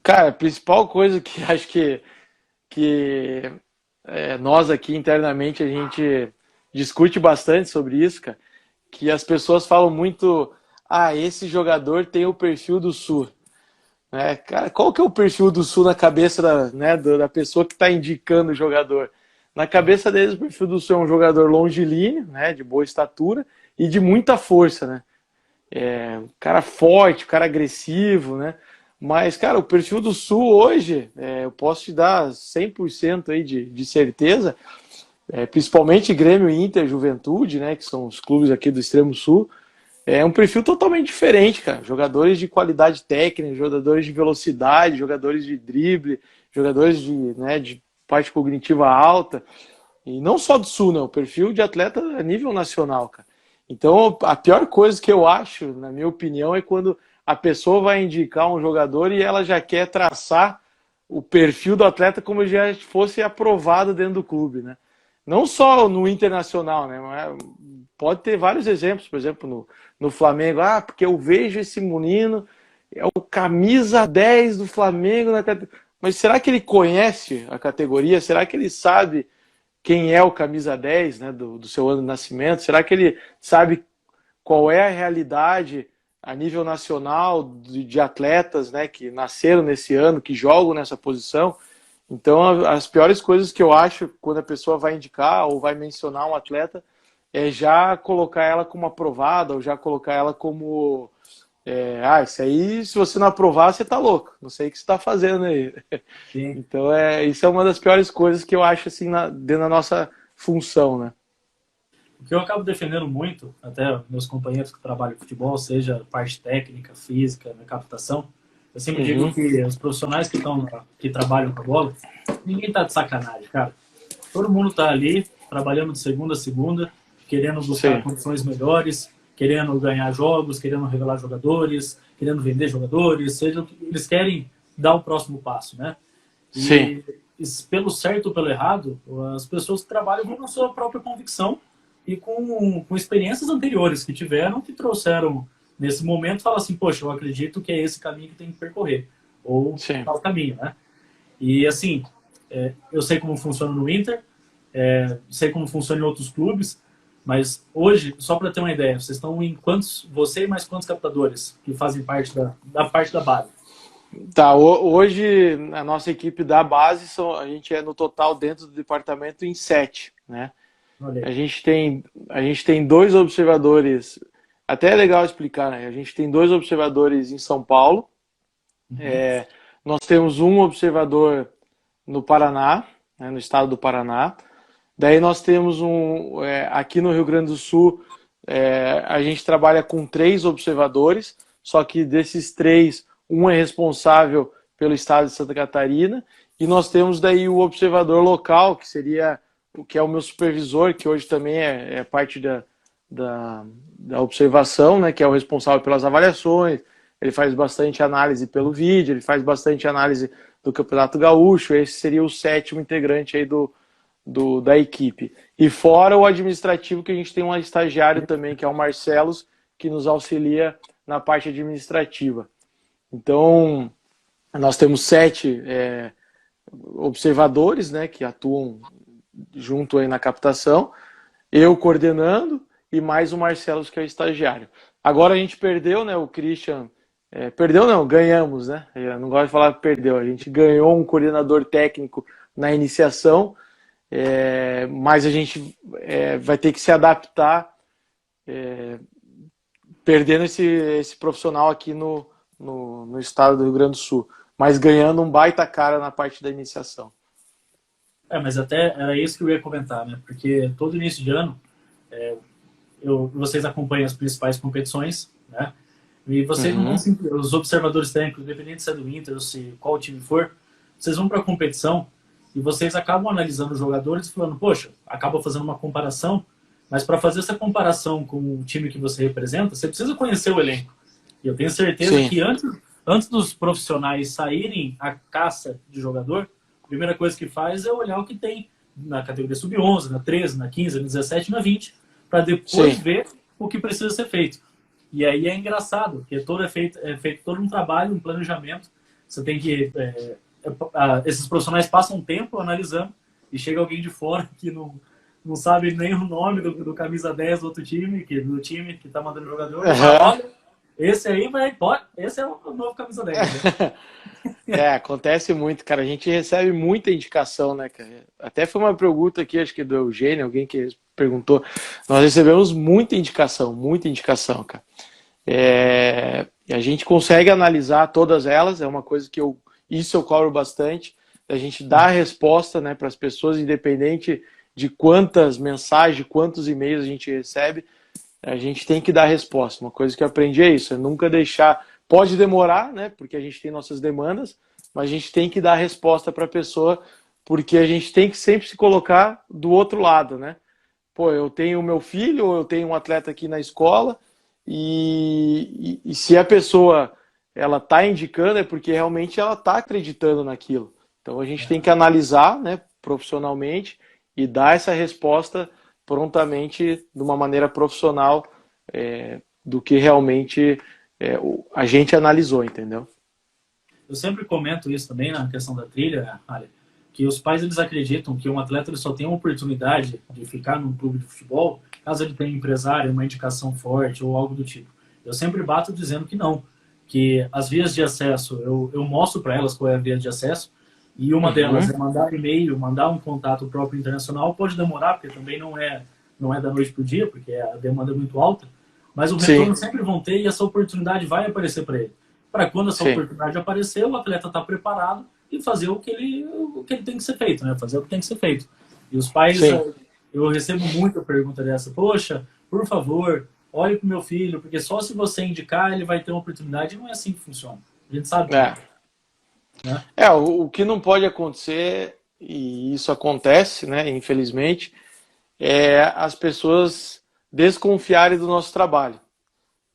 Cara, a principal coisa que acho que nós aqui internamente a gente discute bastante sobre isso, cara, que as pessoas falam muito, esse jogador tem o perfil do Sul. Cara, qual que é o perfil do Sul na cabeça da pessoa que está indicando o jogador? Na cabeça deles, o perfil do Sul é um jogador longilíneo, né, de boa estatura e de muita força, né? Um cara forte, um cara agressivo, né? Mas, cara, o perfil do Sul hoje, eu posso te dar 100% aí de certeza, principalmente Grêmio, Inter, Juventude, né, que são os clubes aqui do Extremo Sul, é um perfil totalmente diferente, cara. Jogadores de qualidade técnica, jogadores de velocidade, jogadores de drible, jogadores de parte cognitiva alta. E não só do Sul, não. O perfil de atleta a nível nacional, cara. Então, a pior coisa que eu acho, na minha opinião, é quando a pessoa vai indicar um jogador e ela já quer traçar o perfil do atleta como se já fosse aprovado dentro do clube, né? Não só no internacional, né? Pode ter vários exemplos, por exemplo, no Flamengo. Porque eu vejo esse menino, é o camisa 10 do Flamengo. Mas será que ele conhece a categoria? Será que ele sabe quem é o camisa 10, né, do seu ano de nascimento? Será que ele sabe qual é a realidade a nível nacional de atletas, né, que nasceram nesse ano, que jogam nessa posição? Então, as piores coisas que eu acho quando a pessoa vai indicar ou vai mencionar um atleta é já colocar ela como aprovada ou já colocar ela como isso aí, se você não aprovar, você tá louco. Não sei o que você tá fazendo aí. Sim. Então, isso é uma das piores coisas que eu acho assim, dentro da nossa função, né? O que eu acabo defendendo muito, até meus companheiros que trabalham em futebol, seja parte técnica, física, na captação, eu sempre digo que os profissionais que trabalham com a bola, ninguém tá de sacanagem, cara. Todo mundo tá ali, trabalhando de segunda a segunda, querendo buscar condições melhores, querendo ganhar jogos, querendo revelar jogadores, querendo vender jogadores, eles querem dar o próximo passo, né? E pelo certo ou pelo errado, as pessoas que trabalham vão com a sua própria convicção e com experiências anteriores que tiveram, que trouxeram nesse momento, fala assim, poxa, eu acredito que é esse caminho que tem que percorrer, ou tal caminho, né? E assim, eu sei como funciona no Inter, sei como funciona em outros clubes, mas hoje, só para ter uma ideia, vocês estão em você e mais quantos captadores que fazem parte da parte da base? Tá, hoje a nossa equipe da base, a gente é no total dentro do departamento em 7, né? Olha A aí. gente tem, a gente tem dois observadores, até é legal explicar, né? A gente tem dois observadores em São Paulo, Uhum. nós temos um observador no Paraná, né, no estado do Paraná. Daí nós temos aqui no Rio Grande do Sul, a gente trabalha com 3 observadores, só que desses 3, um é responsável pelo estado de Santa Catarina, e nós temos daí o observador local, que seria o que é o meu supervisor, que hoje também é parte da, da observação, né, que é o responsável pelas avaliações. Ele faz bastante análise pelo vídeo, ele faz bastante análise do Campeonato Gaúcho. Esse seria o 7º integrante aí da equipe. E fora o administrativo, que a gente tem um estagiário também, que é o Marcelos, que nos auxilia na parte administrativa. Então, nós temos 7 observadores, né, que atuam junto aí na captação, eu coordenando e mais o Marcelos, que é o estagiário. Agora a gente perdeu, né, o Christian. Perdeu não, ganhamos, né? Eu não gosto de falar que perdeu. A gente ganhou um coordenador técnico na iniciação, mas a gente vai ter que se adaptar, perdendo esse profissional aqui no estado do Rio Grande do Sul, mas ganhando um baita cara na parte da iniciação. Mas até era isso que eu ia comentar, né? Porque todo início de ano, vocês acompanham as principais competições, né? E vocês não vão Uhum. sempre, os observadores técnicos, independente se é do Inter ou se qual time for, vocês vão para a competição e vocês acabam analisando os jogadores e falando, poxa, acaba fazendo uma comparação, mas para fazer essa comparação com o time que você representa, você precisa conhecer o elenco. E eu tenho certeza Sim. que antes dos profissionais saírem à caça de jogador, a primeira coisa que faz é olhar o que tem na categoria sub-11, na 13, na 15, na 17, na 20, para depois Sim. ver o que precisa ser feito. E aí é engraçado, porque é feito todo um trabalho, um planejamento. Você tem que. Esses profissionais passam um tempo analisando e chega alguém de fora que não sabe nem o nome do camisa 10 do outro time, do time que está mandando o jogador, e fala: Uhum. olha, esse aí esse é o novo camisa 10. Né? Acontece muito, cara. A gente recebe muita indicação, né, cara? Até foi uma pergunta aqui, acho que do Eugênio, alguém que perguntou. Nós recebemos muita indicação, cara. E a gente consegue analisar todas elas, é uma coisa que isso eu cobro bastante, a gente dá a resposta, né, para as pessoas, independente de quantas mensagens, quantos e-mails a gente recebe, a gente tem que dar a resposta. Uma coisa que eu aprendi é isso, é nunca deixar. Pode demorar, né? Porque a gente tem nossas demandas, mas a gente tem que dar a resposta para a pessoa, porque a gente tem que sempre se colocar do outro lado, né? Pô, eu tenho o meu filho, ou eu tenho um atleta aqui na escola, e se a pessoa ela está indicando, é porque realmente ela está acreditando naquilo. Então a gente tem que analisar, né, profissionalmente e dar essa resposta prontamente de uma maneira profissional, do que realmente a gente analisou, entendeu? Eu sempre comento isso também na questão da trilha, Ali, que os pais eles acreditam que um atleta ele só tem uma oportunidade de ficar num clube de futebol caso ele tenha um empresário, uma indicação forte ou algo do tipo. Eu sempre bato dizendo que não, que as vias de acesso, eu mostro para elas qual é a via de acesso, e uma delas Uhum. é mandar e-mail, mandar um contato próprio internacional, pode demorar, porque também não é da noite para o dia, porque a demanda é muito alta, mas o Sim, retorno sempre vão ter e essa oportunidade vai aparecer para ele. Para quando essa sim, oportunidade aparecer, o atleta está preparado e fazer o que ele tem que ser feito, né? Fazer o que tem que ser feito. E os pais, sim. eu recebo muita pergunta dessa, poxa, por favor, olhe para o meu filho, porque só se você indicar ele vai ter uma oportunidade, e não é assim que funciona. A gente sabe que não É. é. Né? O que não pode acontecer, e isso acontece, né, infelizmente, é as pessoas desconfiarem do nosso trabalho.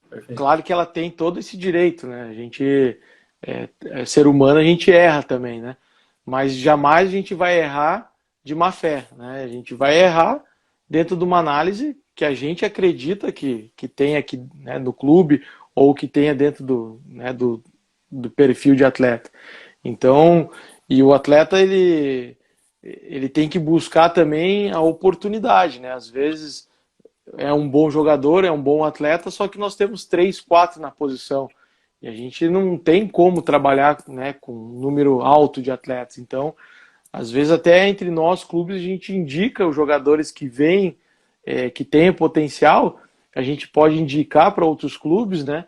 Perfeito. Claro que ela tem todo esse direito, né? A gente é ser humano, a gente erra também, né? Mas jamais a gente vai errar de má fé, né? A gente vai errar dentro de uma análise que a gente acredita que tem aqui, né, no clube ou que tenha dentro do perfil de atleta. Então, e o atleta ele tem que buscar também a oportunidade, né? Às vezes é um bom jogador, é um bom atleta, só que nós temos 3, 4 na posição. E a gente não tem como trabalhar, né, com um número alto de atletas. Então, às vezes até entre nós clubes a gente indica os jogadores que vêm, que têm potencial, a gente pode indicar para outros clubes, né,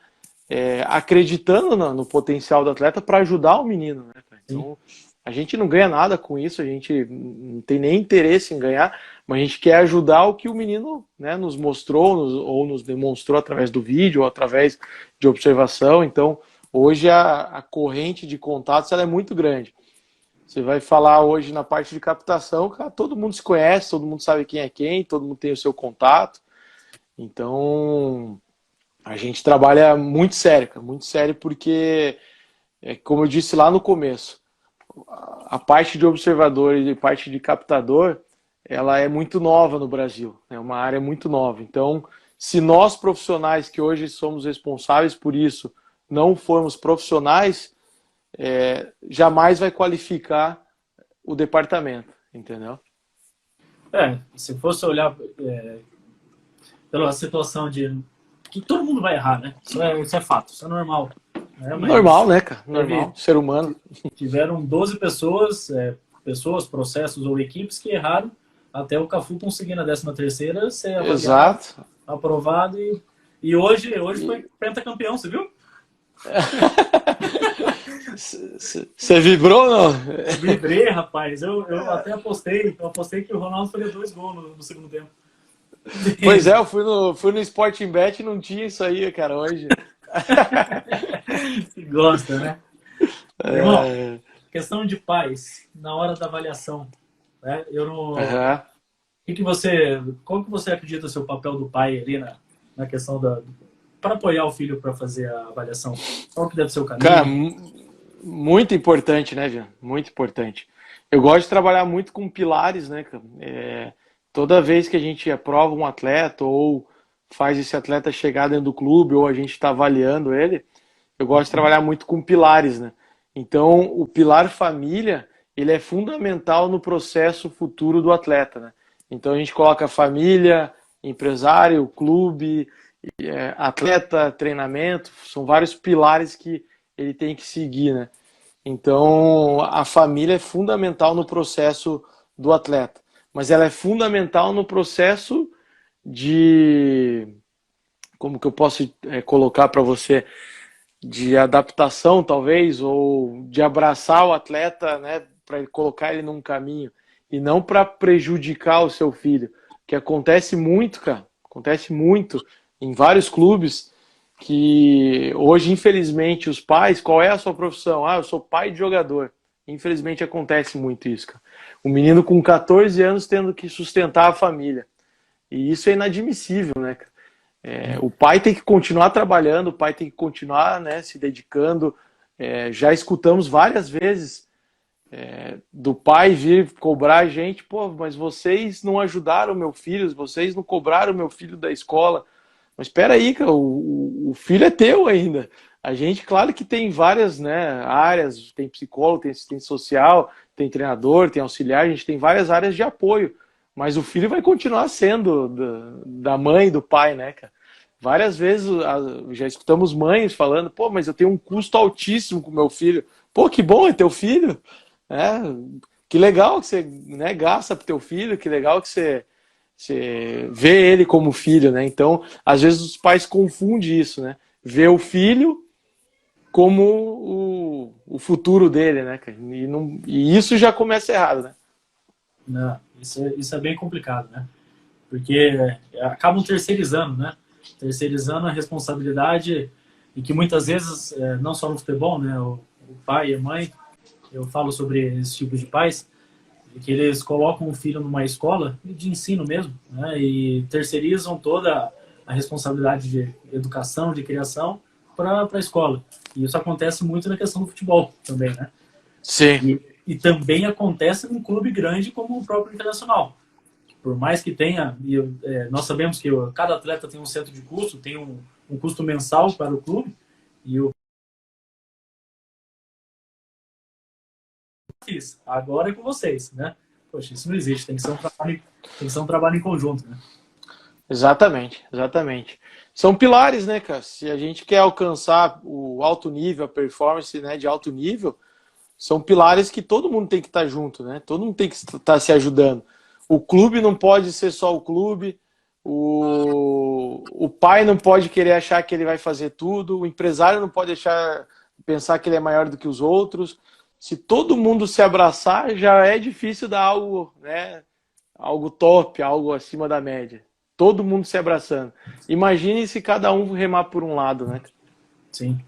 acreditando no potencial do atleta para ajudar o menino, né? Sim. Então, a gente não ganha nada com isso, a gente não tem nem interesse em ganhar, mas a gente quer ajudar o que o menino, né, nos mostrou ou nos demonstrou através do vídeo ou através de observação. Então, hoje a corrente de contatos ela é muito grande. Você vai falar hoje na parte de captação, cara, todo mundo se conhece, todo mundo sabe quem é quem, todo mundo tem o seu contato. Então, a gente trabalha muito sério, cara, muito sério, porque, como eu disse lá no começo, a parte de observador e a parte de captador, ela é muito nova no Brasil, é uma área muito nova. Então, se nós profissionais que hoje somos responsáveis por isso não formos profissionais, jamais vai qualificar o departamento, entendeu? Se fosse olhar pela situação de que todo mundo vai errar, né? Isso é fato, isso é normal. Né? Normal, né, cara? Teve, Normal, ser humano. tiveram 12 pessoas, processos ou equipes que erraram até o Cafu conseguir na 13ª ser avaliado, Exato. aprovado e hoje foi pentacampeão, você viu? Você vibrou ou não? Vibrei, rapaz. Eu até apostei que o Ronaldo faria 2 gols no segundo tempo. Pois é, eu fui no Sporting Bet e não tinha isso aí, cara, hoje. Gosta, né? Irmão, questão de pais na hora da avaliação, né? Eu não. Uhum. Qual que você acredita ser o papel do pai ali na questão para apoiar o filho para fazer a avaliação? Qual que deve ser o Cara, caminho? muito importante, né, Vian? Muito importante. Eu gosto de trabalhar muito com pilares, né, cara? Toda vez que a gente aprova um atleta ou faz esse atleta chegar dentro do clube ou a gente está avaliando ele, eu gosto de trabalhar muito com pilares, né? Então, o pilar família, ele é fundamental no processo futuro do atleta, né? Então, a gente coloca família, empresário, clube, atleta, treinamento, são vários pilares que ele tem que seguir, né? Então, a família é fundamental no processo do atleta, mas ela é fundamental no processo de, como que eu posso colocar para você, de adaptação, talvez, ou de abraçar o atleta, né, para colocar ele num caminho e não para prejudicar o seu filho, que acontece muito, cara, acontece muito em vários clubes que hoje, infelizmente, os pais, qual é a sua profissão? Ah, eu sou pai de jogador. Infelizmente acontece muito isso, cara. O menino com 14 anos tendo que sustentar a família. E isso é inadmissível, né, cara? O pai tem que continuar trabalhando, o pai tem que continuar, né, se dedicando. Já escutamos várias vezes do pai vir cobrar a gente, pô, mas vocês não ajudaram meu filho, vocês não cobraram meu filho da escola. Mas espera aí, cara, o filho é teu ainda. A gente, claro que tem várias, né, áreas, tem psicólogo, tem assistente social, tem treinador, tem auxiliar, a gente tem várias áreas de apoio. Mas o filho vai continuar sendo da mãe e do pai, né, cara? Várias vezes já escutamos mães falando, pô, mas eu tenho um custo altíssimo com meu filho. Pô, que bom, é teu filho. É, que legal que você, né, gasta pro teu filho, que legal que você vê ele como filho, né? Então, às vezes os pais confundem isso, né? Vê o filho como o futuro dele, né, cara? E isso já começa errado, né? Não, isso é bem complicado, né? Porque acabam terceirizando, né? Terceirizando a responsabilidade e que muitas vezes, não só no futebol, né? O pai e a mãe, eu falo sobre esse tipo de pais, que eles colocam o filho numa escola de ensino mesmo, né? E terceirizam toda a responsabilidade de educação, de criação para a escola. E isso acontece muito na questão do futebol também, né? Sim. E também acontece num clube grande como o próprio Internacional. Por mais que tenha, nós sabemos que cada atleta tem um centro de custo, tem um custo mensal para o clube, e agora é com vocês, né? Poxa, isso não existe, tem que ser um trabalho em conjunto, né? Exatamente, exatamente. São pilares, né, cara? Se a gente quer alcançar o alto nível, a performance, né, de alto nível, são pilares que todo mundo tem que estar junto, né? Todo mundo tem que estar se ajudando. O clube não pode ser só o clube, o pai não pode querer achar que ele vai fazer tudo, o empresário não pode pensar que ele é maior do que os outros. Se todo mundo se abraçar, já é difícil dar algo, né, algo top, algo acima da média. Todo mundo se abraçando. Imagine se cada um remar por um lado, né? Sim.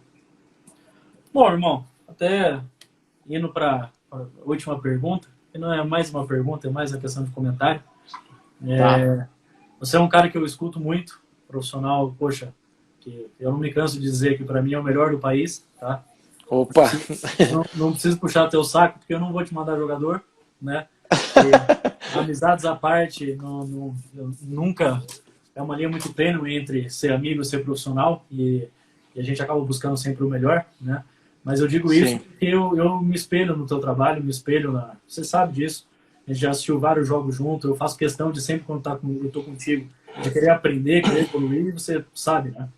Bom, irmão, até indo para a última pergunta, que não é mais uma pergunta, é mais uma questão de comentário. Tá. Você é um cara que eu escuto muito, profissional, poxa, que eu não me canso de dizer que para mim é o melhor do país, tá? Opa! Não preciso puxar teu saco, porque eu não vou te mandar jogador, né? E, amizades à parte, nunca é uma linha muito tênue entre ser amigo e ser profissional, e a gente acaba buscando sempre o melhor, né? Mas eu digo isso Sim. porque eu me espelho no teu trabalho, me espelho na... Você sabe disso. A gente já assistiu vários jogos juntos. Eu faço questão de sempre quando eu tô contigo, de querer aprender, querer evoluir, e você sabe, né?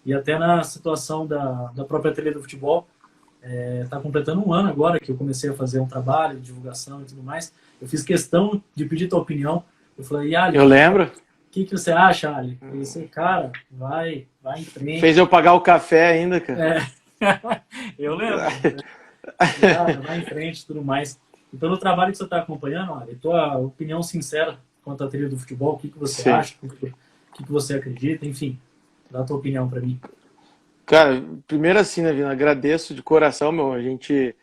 E até na situação da própria tele do futebol, tá completando um ano agora que eu comecei a fazer um trabalho de divulgação e tudo mais. Eu fiz questão de pedir tua opinião. Eu falei, Ali, Eu lembro. o que você acha, Ali? Eu disse, cara, vai em frente. Fez eu pagar o café ainda, cara. Eu lembro. Cara, vai em frente e tudo mais. E pelo trabalho que você está acompanhando, Ali, tua opinião sincera quanto à trilha do futebol, o que você Sim. acha, o que você acredita, enfim, dá a tua opinião para mim. Cara, primeiro assim, né, Vina? Agradeço de coração, meu. A gente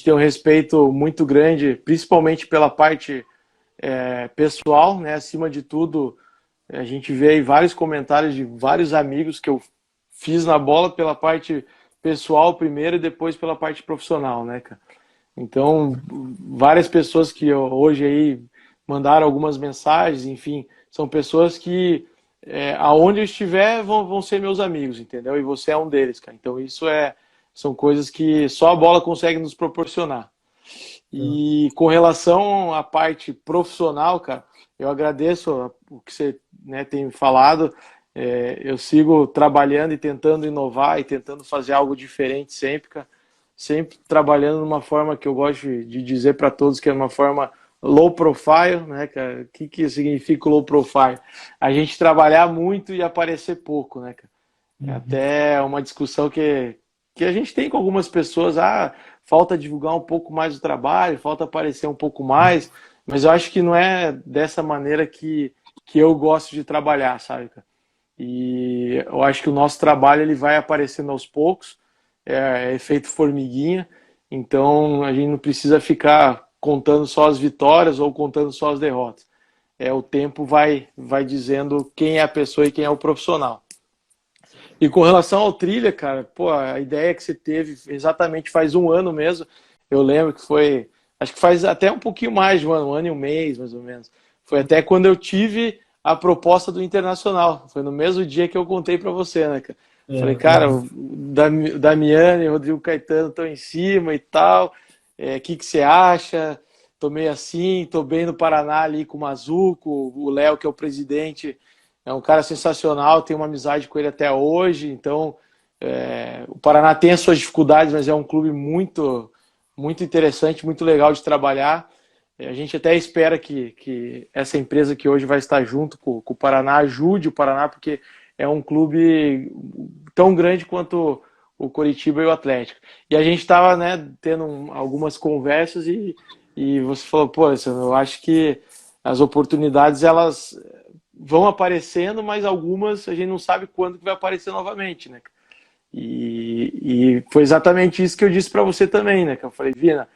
tem um respeito muito grande, principalmente pela parte pessoal, né? Acima de tudo, a gente vê aí vários comentários de vários amigos que eu fiz na bola pela parte pessoal primeiro e depois pela parte profissional, né, cara? Então, várias pessoas que hoje aí mandaram algumas mensagens, enfim, são pessoas que aonde eu estiver vão ser meus amigos, entendeu? E você é um deles, cara. Então são coisas que só a bola consegue nos proporcionar. E com relação à parte profissional, cara, eu agradeço o que você, né, tem falado. Eu sigo trabalhando e tentando inovar e tentando fazer algo diferente sempre, cara. Sempre trabalhando de uma forma que eu gosto de dizer para todos que é uma forma low profile, né, cara? O que significa low profile? A gente trabalhar muito e aparecer pouco, né, cara? É até uma discussão que a gente tem com algumas pessoas. Falta divulgar um pouco mais o trabalho, falta aparecer um pouco mais, mas eu acho que não é dessa maneira que eu gosto de trabalhar, sabe, cara? E eu acho que o nosso trabalho ele vai aparecendo aos poucos, é efeito formiguinha, então a gente não precisa ficar contando só as vitórias ou contando só as derrotas. O tempo vai dizendo quem é a pessoa e quem é o profissional. E com relação ao trilha, cara, pô, a ideia que você teve exatamente faz um ano mesmo. Eu lembro que foi, acho que faz até um pouquinho mais de um ano e um mês, mais ou menos. Foi até quando eu tive a proposta do Internacional. Foi no mesmo dia que eu contei para você, né, cara? Falei, cara, o Damiani e o Rodrigo Caetano estão em cima e tal. Que você acha? Tô meio assim, tô bem no Paraná ali com o Mazuco, o Léo, que é o presidente, é um cara sensacional, tenho uma amizade com ele até hoje. Então, o Paraná tem as suas dificuldades, mas é um clube muito, muito interessante, muito legal de trabalhar. A gente até espera que essa empresa que hoje vai estar junto com o Paraná ajude o Paraná, porque é um clube tão grande quanto o Coritiba e o Atlético. E a gente estava, né, tendo algumas conversas e você falou, pô, eu acho que as oportunidades elas vão aparecendo, mas algumas a gente não sabe quando que vai aparecer novamente, né? E foi exatamente isso que eu disse para você também, né? Que eu falei, Vina,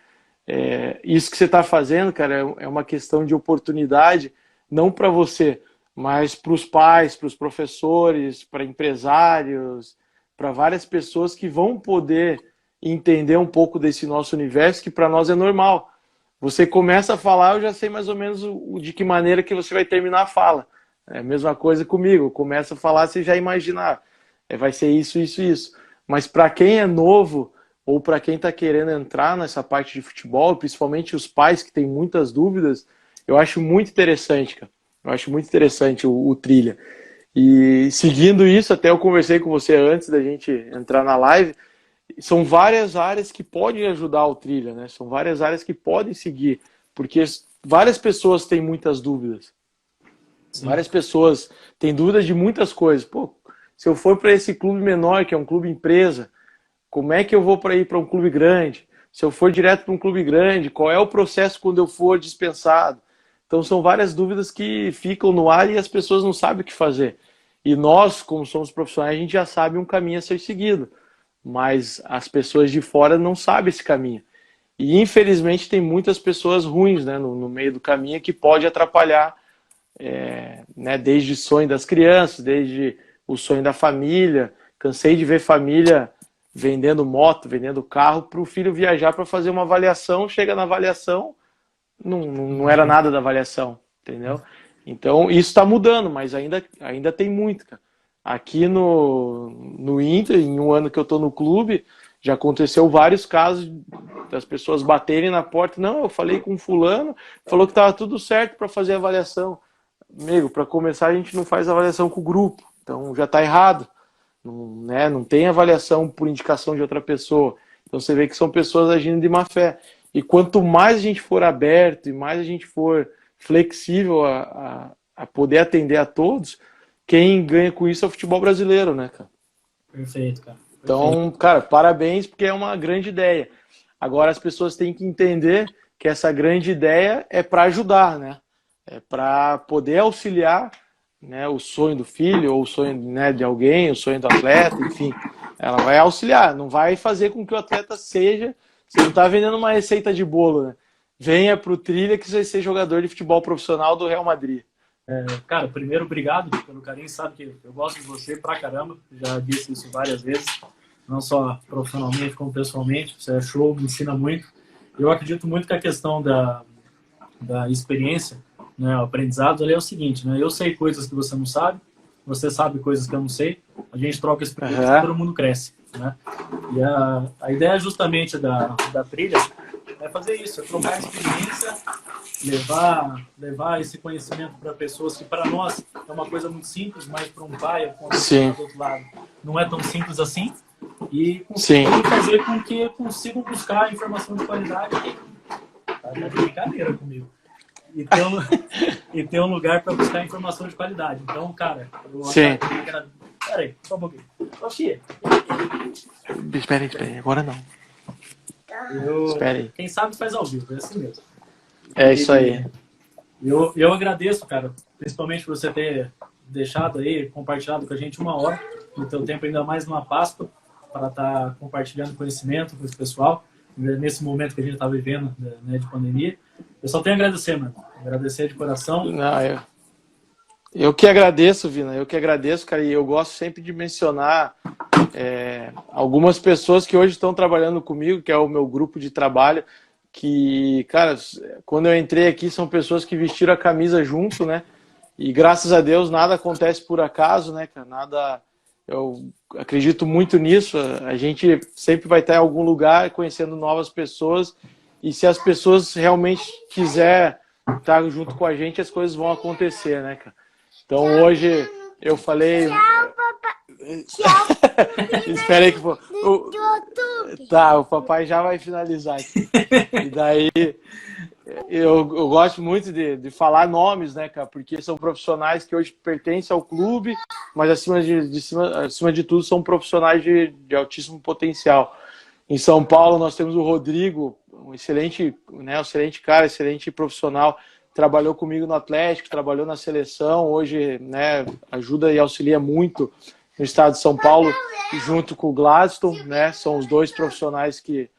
isso que você está fazendo, cara, é uma questão de oportunidade, não para você, mas para os pais, para os professores, para empresários, para várias pessoas que vão poder entender um pouco desse nosso universo, que para nós é normal. Você começa a falar, eu já sei mais ou menos de que maneira que você vai terminar a fala. É a mesma coisa comigo. Começa a falar, você já imagina, vai ser isso, isso, isso. Mas para quem é novo, ou para quem está querendo entrar nessa parte de futebol, principalmente os pais que têm muitas dúvidas, eu acho muito interessante, cara. Eu acho muito interessante o trilha. E seguindo isso, até eu conversei com você antes da gente entrar na live, são várias áreas que podem ajudar o trilha, né? São várias áreas que podem seguir, porque várias pessoas têm muitas dúvidas. Sim. Várias pessoas têm dúvidas de muitas coisas. Pô, se eu for para esse clube menor, que é um clube empresa, como é que eu vou ir para um clube grande? Se eu for direto para um clube grande, qual é o processo quando eu for dispensado? Então são várias dúvidas que ficam no ar e as pessoas não sabem o que fazer. E nós, como somos profissionais, a gente já sabe um caminho a ser seguido. Mas as pessoas de fora não sabem esse caminho. E infelizmente tem muitas pessoas ruins, né, no meio do caminho que pode atrapalhar, né, desde o sonho das crianças, desde o sonho da família. Cansei de ver família vendendo moto, vendendo carro para o filho viajar para fazer uma avaliação, chega na avaliação, não era nada da avaliação, entendeu? Então isso está mudando, mas ainda tem muito, cara. Aqui no Inter, em um ano que eu estou no clube, já aconteceu vários casos das pessoas baterem na porta. Não, eu falei com fulano, falou que estava tudo certo para fazer a avaliação. Amigo, para começar, a gente não faz avaliação com o grupo, então já está errado. Não, né, não tem avaliação por indicação de outra pessoa. Então você vê que são pessoas agindo de má fé. E quanto mais a gente for aberto e mais a gente for flexível a poder atender a todos, quem ganha com isso é o futebol brasileiro, né, cara? Perfeito, cara. Perfeito. Então, cara, parabéns, porque é uma grande ideia. Agora as pessoas têm que entender que essa grande ideia é para ajudar, né? É para poder auxiliar, né, o sonho do filho, ou o sonho, né, de alguém, o sonho do atleta, enfim. Ela vai auxiliar, não vai fazer com que o atleta seja... Você não está vendendo uma receita de bolo, né? Venha pro trilha que você vai ser jogador de futebol profissional do Real Madrid. Cara, primeiro, obrigado pelo carinho. Sabe que eu gosto de você pra caramba. Já disse isso várias vezes. Não só profissionalmente, como pessoalmente. Você é show, me ensina muito. Eu acredito muito que a questão da experiência, né, o aprendizado, ali é o seguinte, né? Eu sei coisas que você não sabe. Você sabe coisas que eu não sei. A gente troca experiência e todo mundo cresce, né? E a ideia justamente da trilha é fazer isso, é trocar experiência, levar esse conhecimento para pessoas que para nós é uma coisa muito simples, mas para um pai ou do outro lado não é tão simples assim, e conseguir fazer com que consigam buscar informação de qualidade. Tá de brincadeira comigo. E ter um lugar para buscar informação de qualidade. Então, cara, peraí, só um pouquinho. Oxi. Espera aí, agora não. Espera aí. Quem sabe faz ao vivo, é assim mesmo. É isso aí. Eu agradeço, cara, principalmente por você ter deixado aí, compartilhado com a gente 1 hora do teu tempo, ainda mais numa Páscoa, para estar compartilhando conhecimento com esse pessoal, nesse momento que a gente está vivendo, né, de pandemia. Eu só tenho a agradecer, mano. Agradecer de coração. Não, eu que agradeço, Vina. Eu que agradeço, cara. E eu gosto sempre de mencionar algumas pessoas que hoje estão trabalhando comigo, que é o meu grupo de trabalho, que, cara, quando eu entrei aqui, são pessoas que vestiram a camisa junto, né? E graças a Deus nada acontece por acaso, né, cara? Nada... Eu acredito muito nisso. A gente sempre vai estar em algum lugar conhecendo novas pessoas. E se as pessoas realmente quiserem estar junto com a gente, as coisas vão acontecer, né, cara? Então hoje eu falei... Tchau, papai. Tchau. Espera aí que for... Tá, o papai já vai finalizar aqui. E daí eu gosto muito de falar nomes, né, cara? Porque são profissionais que hoje pertencem ao clube, mas acima de tudo são profissionais de altíssimo potencial. Em São Paulo nós temos o Rodrigo, um excelente cara, excelente profissional. Trabalhou comigo no Atlético, trabalhou na seleção, hoje, né, ajuda e auxilia muito no estado de São Paulo, junto com o Gladstone, né? São os dois profissionais que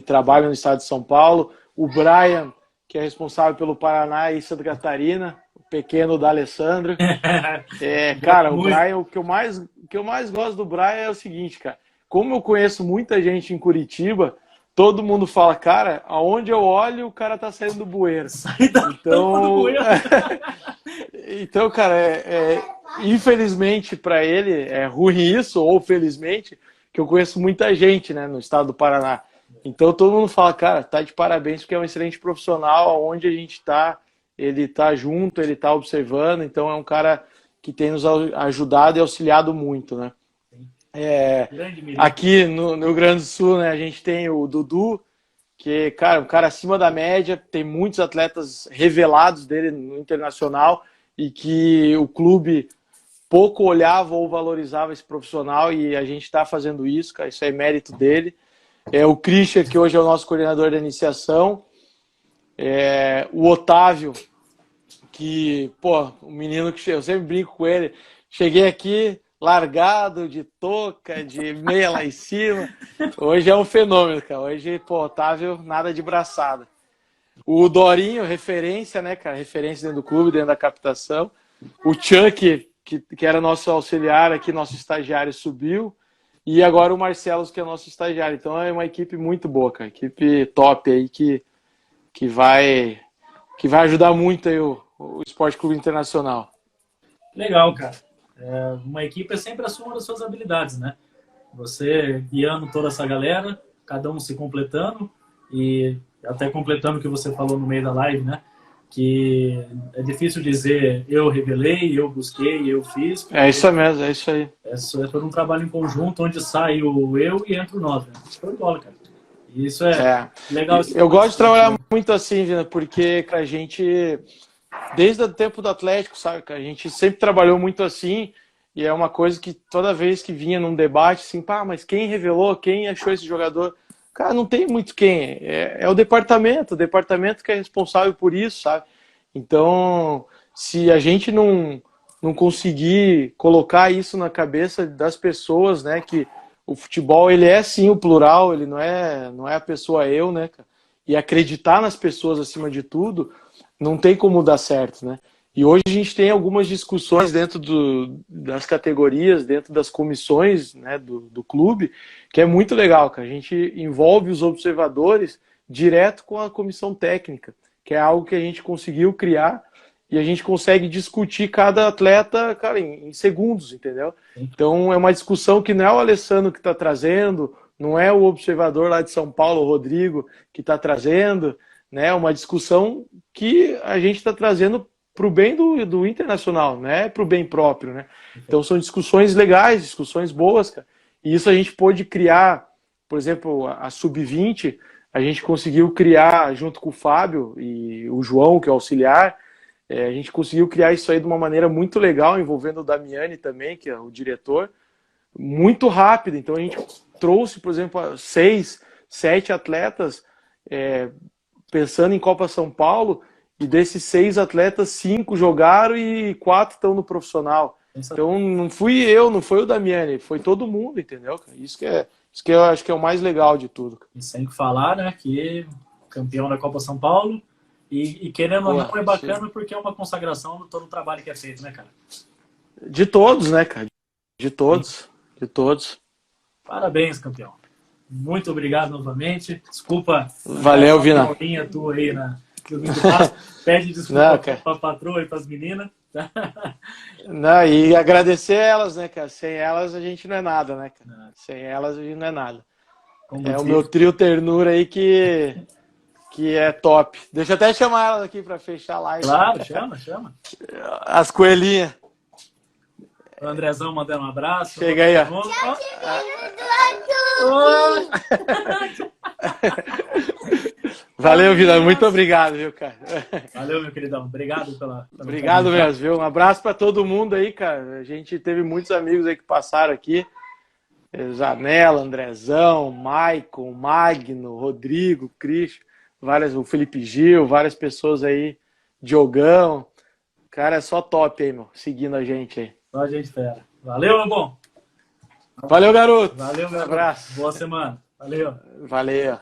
trabalham no estado de São Paulo. O Brian, que é responsável pelo Paraná e Santa Catarina, o pequeno da Alessandro. Cara, o Brian, o que eu mais gosto do Brian é o seguinte, cara. Como eu conheço muita gente em Curitiba, todo mundo fala, cara, aonde eu olho, o cara tá saindo do bueiro. Então, cara, infelizmente para ele é ruim isso, ou felizmente, que eu conheço muita gente, né, no estado do Paraná. Então todo mundo fala, cara, tá de parabéns porque é um excelente profissional, onde a gente tá, ele tá junto, ele tá observando, então é um cara que tem nos ajudado e auxiliado muito, né? Aqui no Rio Grande do Sul, né, a gente tem o Dudu, que, cara, um cara acima da média, tem muitos atletas revelados dele no internacional e que o clube pouco olhava ou valorizava esse profissional e a gente está fazendo isso, cara, isso é mérito dele. O Christian, que hoje é o nosso coordenador da iniciação, o Otávio, que, pô, o menino que eu sempre brinco com ele, cheguei aqui largado, de touca, de meia lá em cima, hoje é um fenômeno, cara, hoje, pô, Otávio, nada de braçada. O Dorinho, referência, né, cara, referência dentro do clube, dentro da captação. O Chuck, que era nosso auxiliar aqui, nosso estagiário, subiu, e agora o Marcelo, que é nosso estagiário, então é uma equipe muito boa, cara, equipe top aí, que vai ajudar muito aí o Esporte Clube Internacional. Legal, cara. Uma equipe é sempre a soma das suas habilidades, né? Você guiando toda essa galera, cada um se completando e até completando o que você falou no meio da live, né? Que é difícil dizer eu revelei, eu busquei, eu fiz. É isso mesmo, é isso aí. É todo um trabalho em conjunto onde sai o eu e entra o nós, né? Show de bola, cara. E isso é legal. Eu gosto de trabalhar muito assim, Vina, porque a gente, desde o tempo do Atlético, sabe, a gente sempre trabalhou muito assim, e é uma coisa que toda vez que vinha num debate, assim, pá, mas quem revelou, quem achou esse jogador? Cara, não tem muito quem, é o departamento que é responsável por isso, sabe? Então, se a gente não conseguir colocar isso na cabeça das pessoas, né, que o futebol, ele é sim o plural, ele não é a pessoa eu, né, cara? E acreditar nas pessoas acima de tudo, não tem como dar certo, né? E hoje a gente tem algumas discussões dentro das categorias, dentro das comissões, né, do clube, que é muito legal, cara. A gente envolve os observadores direto com a comissão técnica, que é algo que a gente conseguiu criar e a gente consegue discutir cada atleta, cara, em segundos, entendeu? Então é uma discussão que não é o Alessandro que está trazendo, não é o observador lá de São Paulo, o Rodrigo, que está trazendo, né? É uma discussão que a gente está trazendo para o bem do internacional, né? Para o bem próprio, né? Então são discussões legais, discussões boas, cara. E isso a gente pôde criar, por exemplo, a Sub-20, a gente conseguiu criar junto com o Fábio e o João, que é o auxiliar, a gente conseguiu criar isso aí de uma maneira muito legal, envolvendo o Damiani também, que é o diretor, muito rápido. Então a gente trouxe, por exemplo, 6, 7 atletas pensando em Copa São Paulo, e desses 6 atletas, 5 jogaram e 4 estão no profissional. Então não fui eu, não foi o Damiani, foi todo mundo, entendeu? Isso que eu acho que é o mais legal de tudo. E sem falar, né, que campeão da Copa São Paulo, e querendo ou não, é bacana porque é uma consagração de todo o trabalho que é feito, né, cara? De todos, né, cara? De todos. Parabéns, campeão. Muito obrigado novamente. Desculpa. Valeu, Vina. A tua aí no domingo passo. Pede desculpa para a patroa e para as meninas. Não, e agradecer elas, né, cara? Sem elas a gente não é nada, né, cara? Sem elas a gente não é nada. O meu trio ternura aí que é top. Deixa eu até chamar elas aqui para fechar a live. Claro, chama. As coelhinhas. O Andrezão mandando um abraço. Chega aí, ó. Valeu, Vina. Muito obrigado, viu, cara? Valeu, meu queridão. Obrigado pela Obrigado mesmo, viu? Um abraço para todo mundo aí, cara. A gente teve muitos amigos aí que passaram aqui. Janela, Andrezão, Maicon, Magno, Rodrigo, Cristian, o Felipe Gil, várias pessoas aí, Diogão. Cara, é só top aí, meu. Seguindo a gente aí. Só a gente espera. Valeu, meu bom. Valeu, garoto. Valeu, meu abraço. Boa semana. Valeu. Valeu.